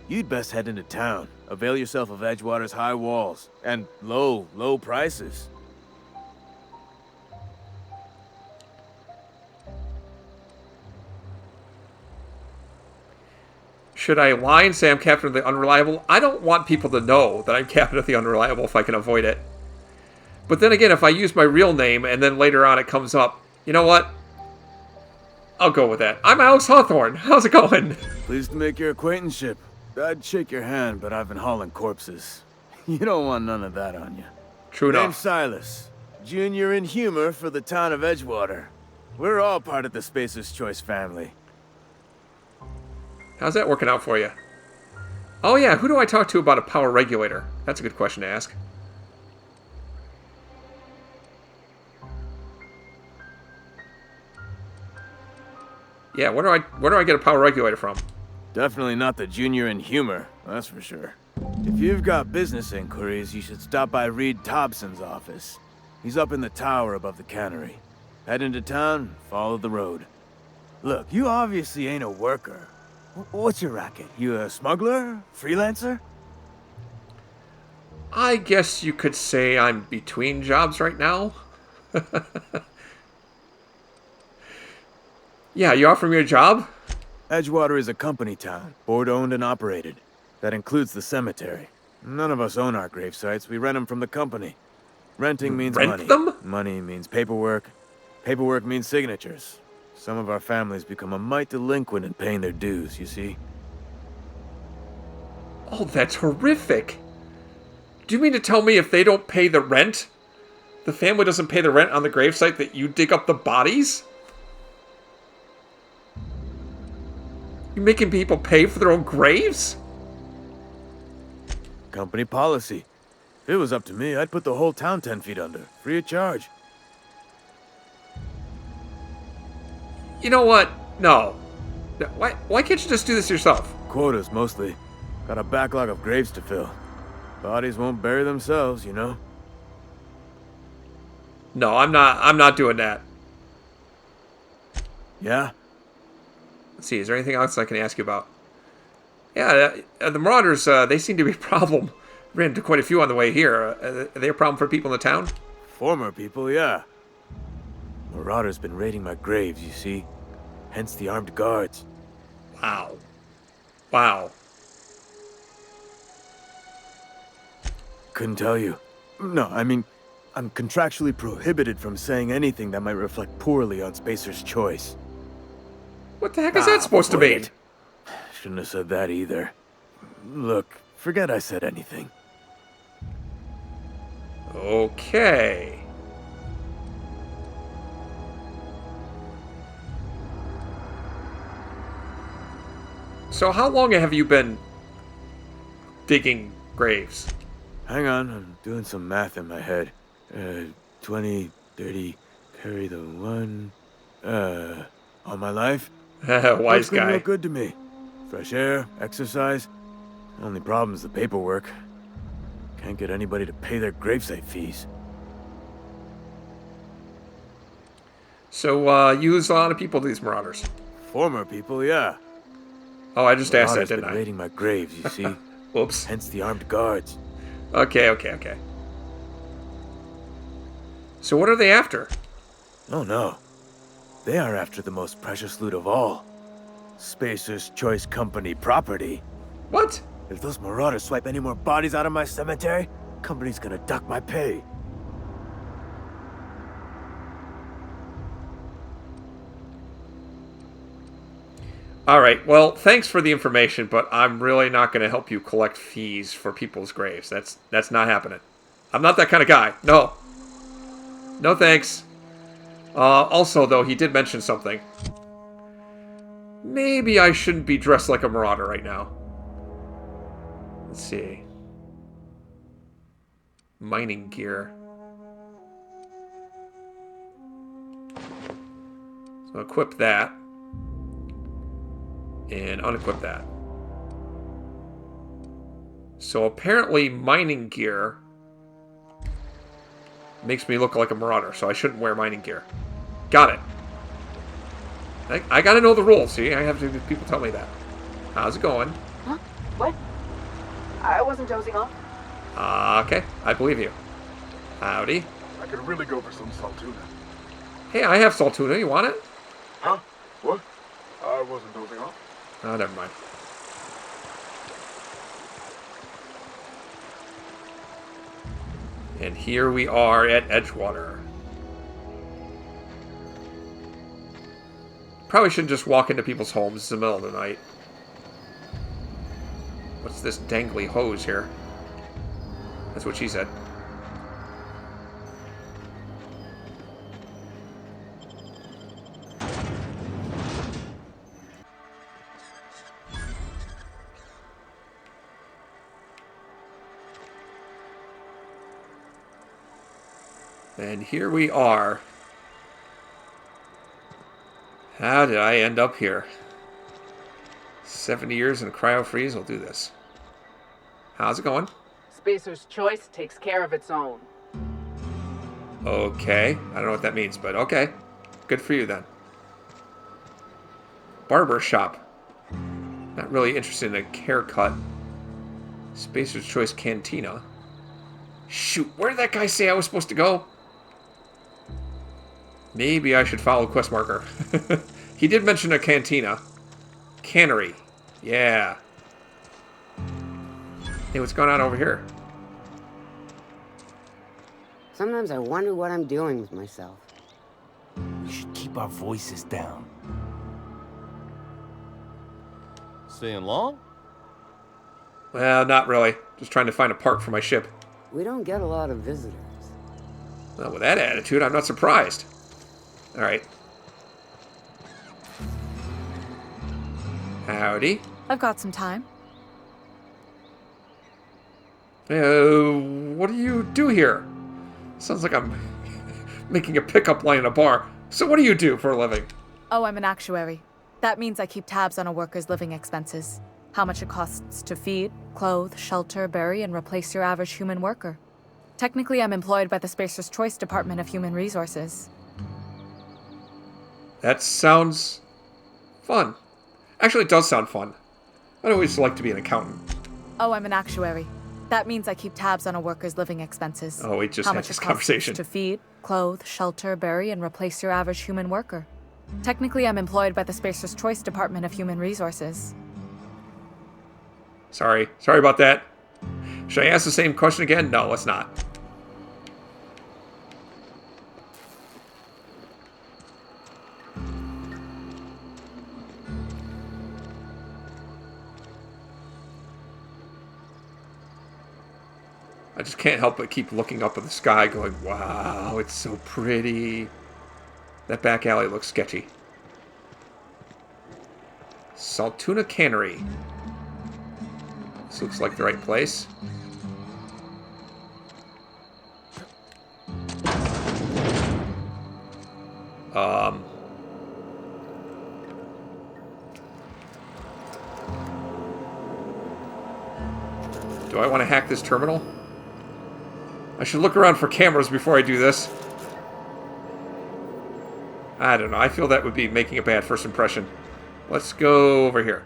You'd best head into town. Avail yourself of Edgewater's high walls. And low prices. Should I lie and say I'm captain of the Unreliable? I don't want people to know that I'm captain of the Unreliable if I can avoid it. But then again, if I use my real name and then later on it comes up, you know what? I'll go with that. I'm Alex Hawthorne. How's it going? Pleased to make your acquaintanceship. I'd shake your hand, but I've been hauling corpses. You don't want none of that on you. True Name's enough. Silas, junior in humor for the town of Edgewater. We're all part of the Spacer's Choice family. How's that working out for you? Oh yeah, who do I talk to about a power regulator? That's a good question to ask. Yeah, where do I get a power regulator from? Definitely not the junior in humor, that's for sure. If you've got business inquiries, you should stop by Reed Thompson's office. He's up in the tower above the cannery. Head into town, follow the road. Look, you obviously ain't a worker. What's your racket? You a smuggler? Freelancer? I guess you could say I'm between jobs right now. Yeah, you offering me a job? Edgewater is a company town, board-owned and operated. That includes the cemetery. None of us own our grave sites. We rent them from the company. Renting means Rent money. them? Money means paperwork. Paperwork means signatures. Some of our families become a mite delinquent in paying their dues, you see? Oh, that's horrific. Do you mean to tell me if they don't pay the rent, the family doesn't pay the rent on the gravesite, that you dig up the bodies? You making people pay for their own graves? Company policy. If it was up to me, I'd put the whole town 10 feet under, free of charge. You know what? No. Why can't you just do this yourself? Quotas, mostly. Got a backlog of graves to fill. Bodies won't bury themselves, you know? No, I'm not doing that. Yeah? Let's see, is there anything else I can ask you about? Yeah, the Marauders, they seem to be a problem. Ran into quite a few on the way here. Are they a problem for people in the town? Former people, yeah. Marauders been raiding my graves, you see? Hence the armed guards. Wow. Wow. Couldn't tell you. No, I mean, I'm contractually prohibited from saying anything that might reflect poorly on Spacer's Choice. What the heck is that supposed to mean? Shouldn't have said that either. Look, forget I said anything. Okay. So how long have you been digging graves? Hang on, I'm doing some math in my head. 20, 30, carry the 1. All my life? Wise Been guy. real good to me. Fresh air, exercise. Only problem's the paperwork. Can't get anybody to pay their gravesite fees. So, you lose a lot of people to these Marauders. Former people, yeah. Oh, I just asked that, Marauders didn't been I? raiding my graves, you see? Whoops. Hence the armed guards. Okay. So what are they after? Oh no. They are after the most precious loot of all. Spacer's Choice Company property. What? If those Marauders swipe any more bodies out of my cemetery, company's gonna duck my pay. Alright, well, thanks for the information, but I'm really not going to help you collect fees for people's graves. That's not happening. I'm not that kind of guy. No. No thanks. Also, though, he did mention something. Maybe I shouldn't be dressed like a Marauder right now. Let's see. Mining gear. So equip that. And unequip that. So apparently mining gear makes me look like a Marauder, so I shouldn't wear mining gear. Got it. I gotta know the rules, see? I have to people tell me that. How's it going? Huh? What? I wasn't dozing off. Okay, I believe you. Howdy. I could really go for some salt tuna. Hey, I have salt tuna. You want it? Huh? What? I wasn't dozing off. Oh, never mind. And here we are at Edgewater. Probably shouldn't just walk into people's homes in the middle of the night. What's this dangly hose here? That's what she said. And here we are. How did I end up here? 70 years in a cryo-freeze will do this. How's it going? Spacer's Choice takes care of its own. Okay. I don't know what that means, but okay. Good for you then. Barber shop. Not really interested in a haircut. Spacer's Choice Cantina. Shoot, where did that guy say I was supposed to go? Maybe I should follow quest marker. He did mention a cantina. Cannery. Yeah. Hey, what's going on over here? Sometimes I wonder what I'm doing with myself. We should keep our voices down. Staying long? Well, not really. Just trying to find a part for my ship. We don't get a lot of visitors. Well, with that attitude, I'm not surprised. Alright. Howdy. I've got some time. What do you do here? Sounds like I'm making a pickup line in a bar. So what do you do for a living? Oh, I'm an actuary. That means I keep tabs on a worker's living expenses. How much it costs to feed, clothe, shelter, bury, and replace your average human worker. Technically, I'm employed by the Spacer's Choice Department of Human Resources. That sounds fun. Actually, it does sound fun. I'd always like to be an accountant. Oh, I'm an actuary. That means I keep tabs on a worker's living expenses. Oh, we just How had much this it costs conversation. to feed, clothe, shelter, bury, and replace your average human worker. Technically, I'm employed by the Spacer's Choice Department of Human Resources. Sorry about that. Should I ask the same question again? No, let's not. I just can't help but keep looking up at the sky going, wow, it's so pretty. That back alley looks sketchy. Saltuna Cannery. This looks like the right place. Do I want to hack this terminal? I should look around for cameras before I do this. I don't know. I feel that would be making a bad first impression. Let's go over here.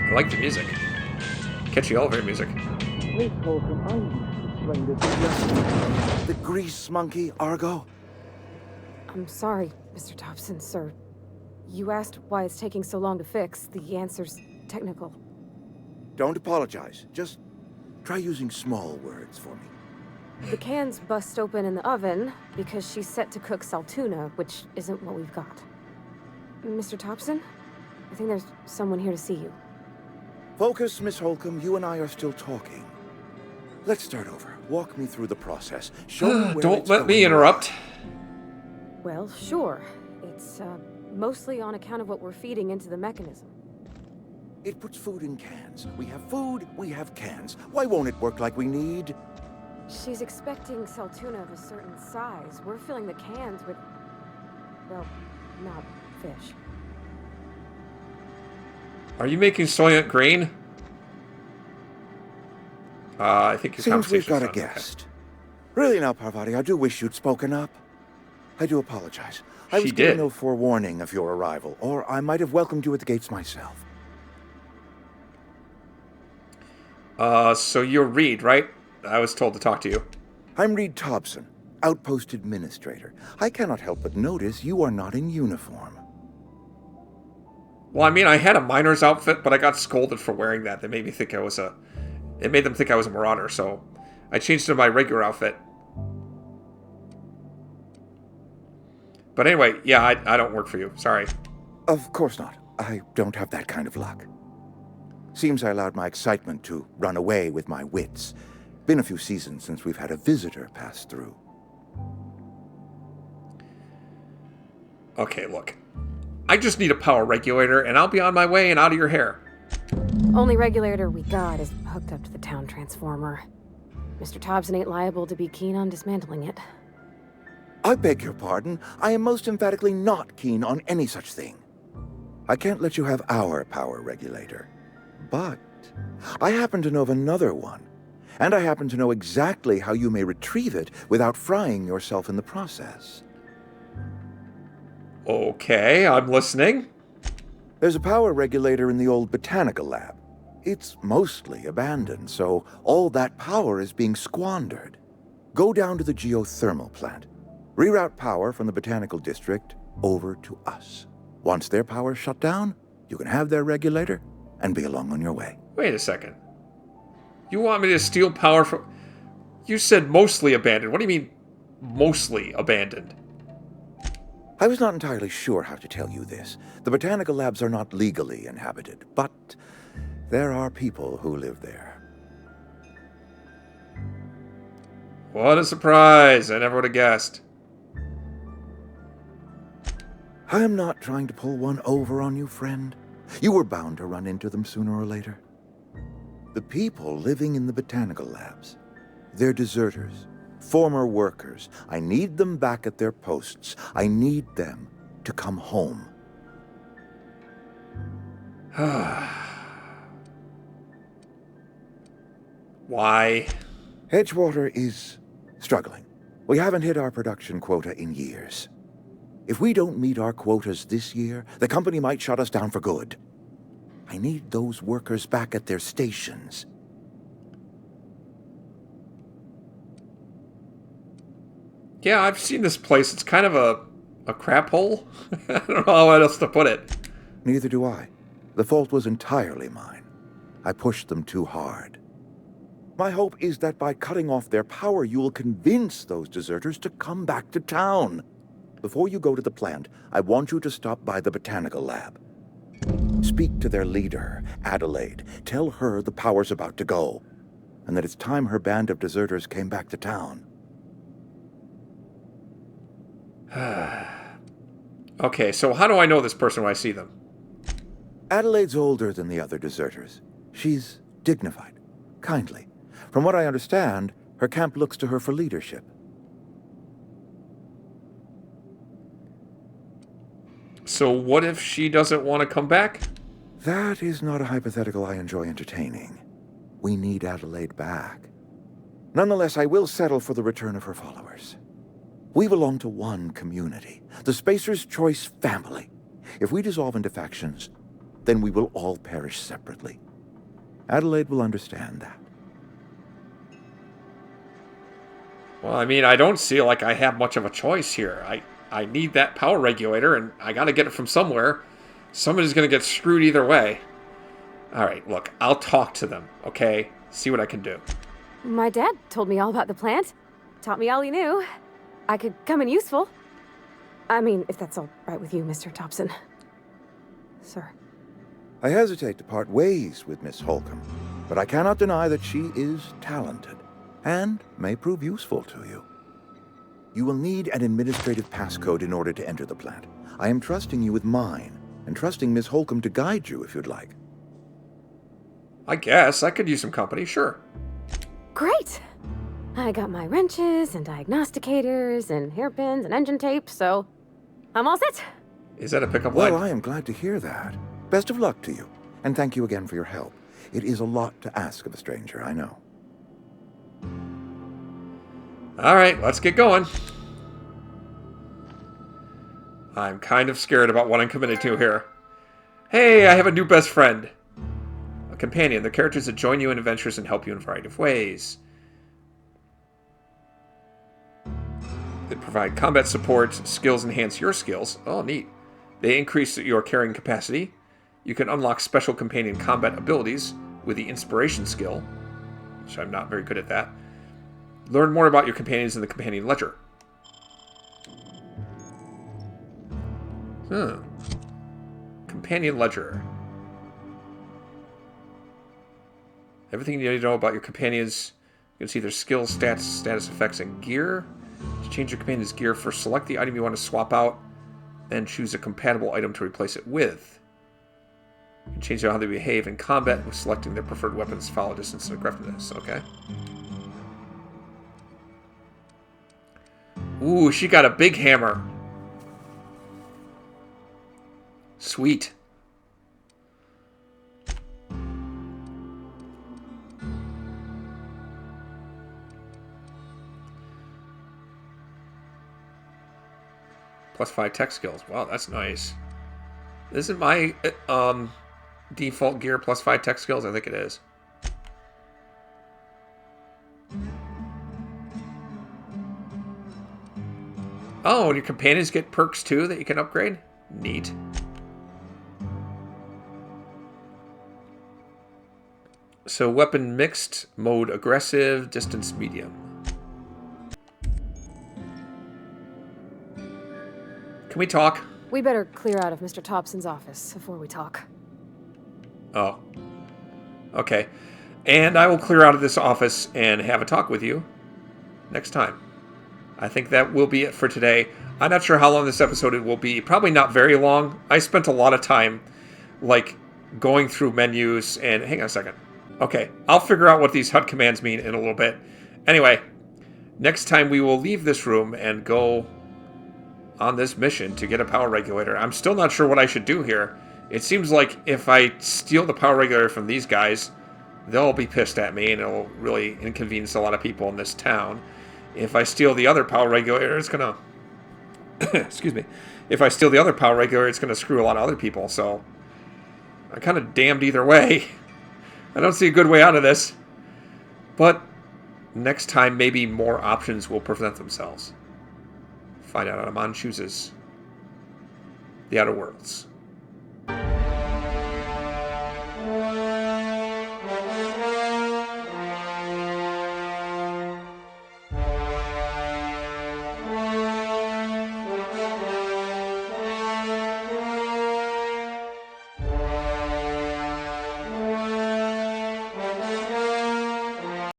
I like the music. Catchy elevator music. The grease monkey, Argo? I'm sorry, Mr. Thompson, sir. You asked why it's taking so long to fix. The answer's technical. Don't apologize. Just try using small words for me. The cans bust open in the oven because she's set to cook saltuna, which isn't what we've got. Mr. Thompson? I think there's someone here to see you. Focus, Miss Holcomb. You and I are still talking. Let's start over. Walk me through the process. Show me where Don't let me interrupt. Well, sure. It's, mostly on account of what we're feeding into the mechanism. It puts food in cans. We have food, we have cans. Why won't it work like we need? She's expecting saltuna of a certain size. We're filling the cans with, well, not fish. Are you making Soylent Green? I think your Seems we've got a conversation's done. guest. Really now, Parvati, I do wish you'd spoken up. I do apologize. I was She given did. no forewarning of your arrival, or I might have welcomed you at the gates myself. So you're Reed, right? I was told to talk to you. I'm Reed Thompson, Outpost Administrator. I cannot help but notice you are not in uniform. Well, I mean, I had a miner's outfit, but I got scolded for wearing that. They made me think I was a... It made them think I was a marauder, so I changed to my regular outfit. But anyway, yeah, I don't work for you. Sorry. Of course not. I don't have that kind of luck. Seems I allowed my excitement to run away with my wits. Been a few seasons since we've had a visitor pass through. Okay, look. I just need a power regulator, and I'll be on my way and out of your hair. Only regulator we got is hooked up to the town transformer. Mr. Thompson ain't liable to be keen on dismantling it. I beg your pardon. I am most emphatically not keen on any such thing. I can't let you have our power regulator. But I happen to know of another one. And I happen to know exactly how you may retrieve it without frying yourself in the process. Okay, I'm listening. There's a power regulator in the old botanical lab. It's mostly abandoned, so all that power is being squandered. Go down to the geothermal plant. Reroute power from the botanical district over to us. Once their power's shut down, you can have their regulator and be along on your way. Wait a second. You want me to steal power from... You said mostly abandoned. What do you mean, mostly abandoned? I was not entirely sure how to tell you this. The botanical labs are not legally inhabited, but there are people who live there. What a surprise. I never would have guessed. I am not trying to pull one over on you, friend. You were bound to run into them sooner or later. The people living in the botanical labs, they're deserters, former workers. I need them back at their posts. I need them to come home. Why? Edgewater is struggling. We haven't hit our production quota in years. If we don't meet our quotas this year, the company might shut us down for good. I need those workers back at their stations. Yeah, I've seen this place. It's kind of a crap hole. I don't know how else to put it. Neither do I. The fault was entirely mine. I pushed them too hard. My hope is that by cutting off their power, you will convince those deserters to come back to town. Before you go to the plant, I want you to stop by the botanical lab. Speak to their leader, Adelaide. Tell her the power's about to go, and that it's time her band of deserters came back to town. Okay, so how do I know this person when I see them? Adelaide's older than the other deserters. She's dignified, kindly. From what I understand, her camp looks to her for leadership. So what if she doesn't want to come back? That is not a hypothetical I enjoy entertaining. We need Adelaide back. Nonetheless, I will settle for the return of her followers. We belong to one community, the Spacer's Choice family. If we dissolve into factions, then we will all perish separately. Adelaide will understand that. Well, I mean, I don't see like I have much of a choice here. I need that power regulator, and I gotta get it from somewhere. Somebody's gonna get screwed either way. Alright, look, I'll talk to them, okay? See what I can do. My dad told me all about the plant. Taught me all he knew. I could come in useful. I mean, if that's all right with you, Mr. Thompson. Sir. I hesitate to part ways with Miss Holcomb, but I cannot deny that she is talented, and may prove useful to you. You will need an administrative passcode in order to enter the plant. I am trusting you with mine, and trusting Miss Holcomb to guide you if you'd like. I guess. I could use some company, sure. Great! I got my wrenches and diagnosticators and hairpins and engine tape, so I'm all set. Is that a pickup line? Well, I am glad to hear that. Best of luck to you, and thank you again for your help. It is a lot to ask of a stranger, I know. Alright, let's get going. I'm kind of scared about what I'm committing to here. Hey, I have a new best friend. A companion, the characters that join you in adventures and help you in a variety of ways. They provide combat support, skills enhance your skills. Oh, neat. They increase your carrying capacity. You can unlock special companion combat abilities with the Inspiration skill, which I'm not very good at that. Learn more about your companions in the Companion Ledger. Companion Ledger. Everything you need to know about your companions. You can see their skills, stats, status effects, and gear. To change your companion's gear, first select the item you want to swap out, then choose a compatible item to replace it with. You can change how they behave in combat with selecting their preferred weapons, follow distance, and aggressiveness. Okay. Ooh, she got a big hammer. Sweet. +5 tech skills. Wow, that's nice. Isn't my default gear +5 tech skills? I think it is. Oh, and your companions get perks too that you can upgrade? Neat. So weapon mixed, mode aggressive, distance medium. Can we talk? We better clear out of Mr. Thompson's office before we talk. Oh. Okay. And I will clear out of this office and have a talk with you next time. I think that will be it for today. I'm not sure how long this episode will be. Probably not very long. I spent a lot of time, like, going through menus and... Hang on a second. Okay. I'll figure out what these HUD commands mean in a little bit. Anyway, next time we will leave this room and go on this mission to get a power regulator. I'm still not sure what I should do here. It seems like if I steal the power regulator from these guys, they'll be pissed at me and it'll really inconvenience a lot of people in this town. If I steal the other power regulator, it's gonna... Excuse me. If I steal the other power regulator, it's gonna screw a lot of other people, so... I'm kind of damned either way. I don't see a good way out of this. But next time, maybe more options will present themselves. Find out how Amon chooses the Outer Worlds.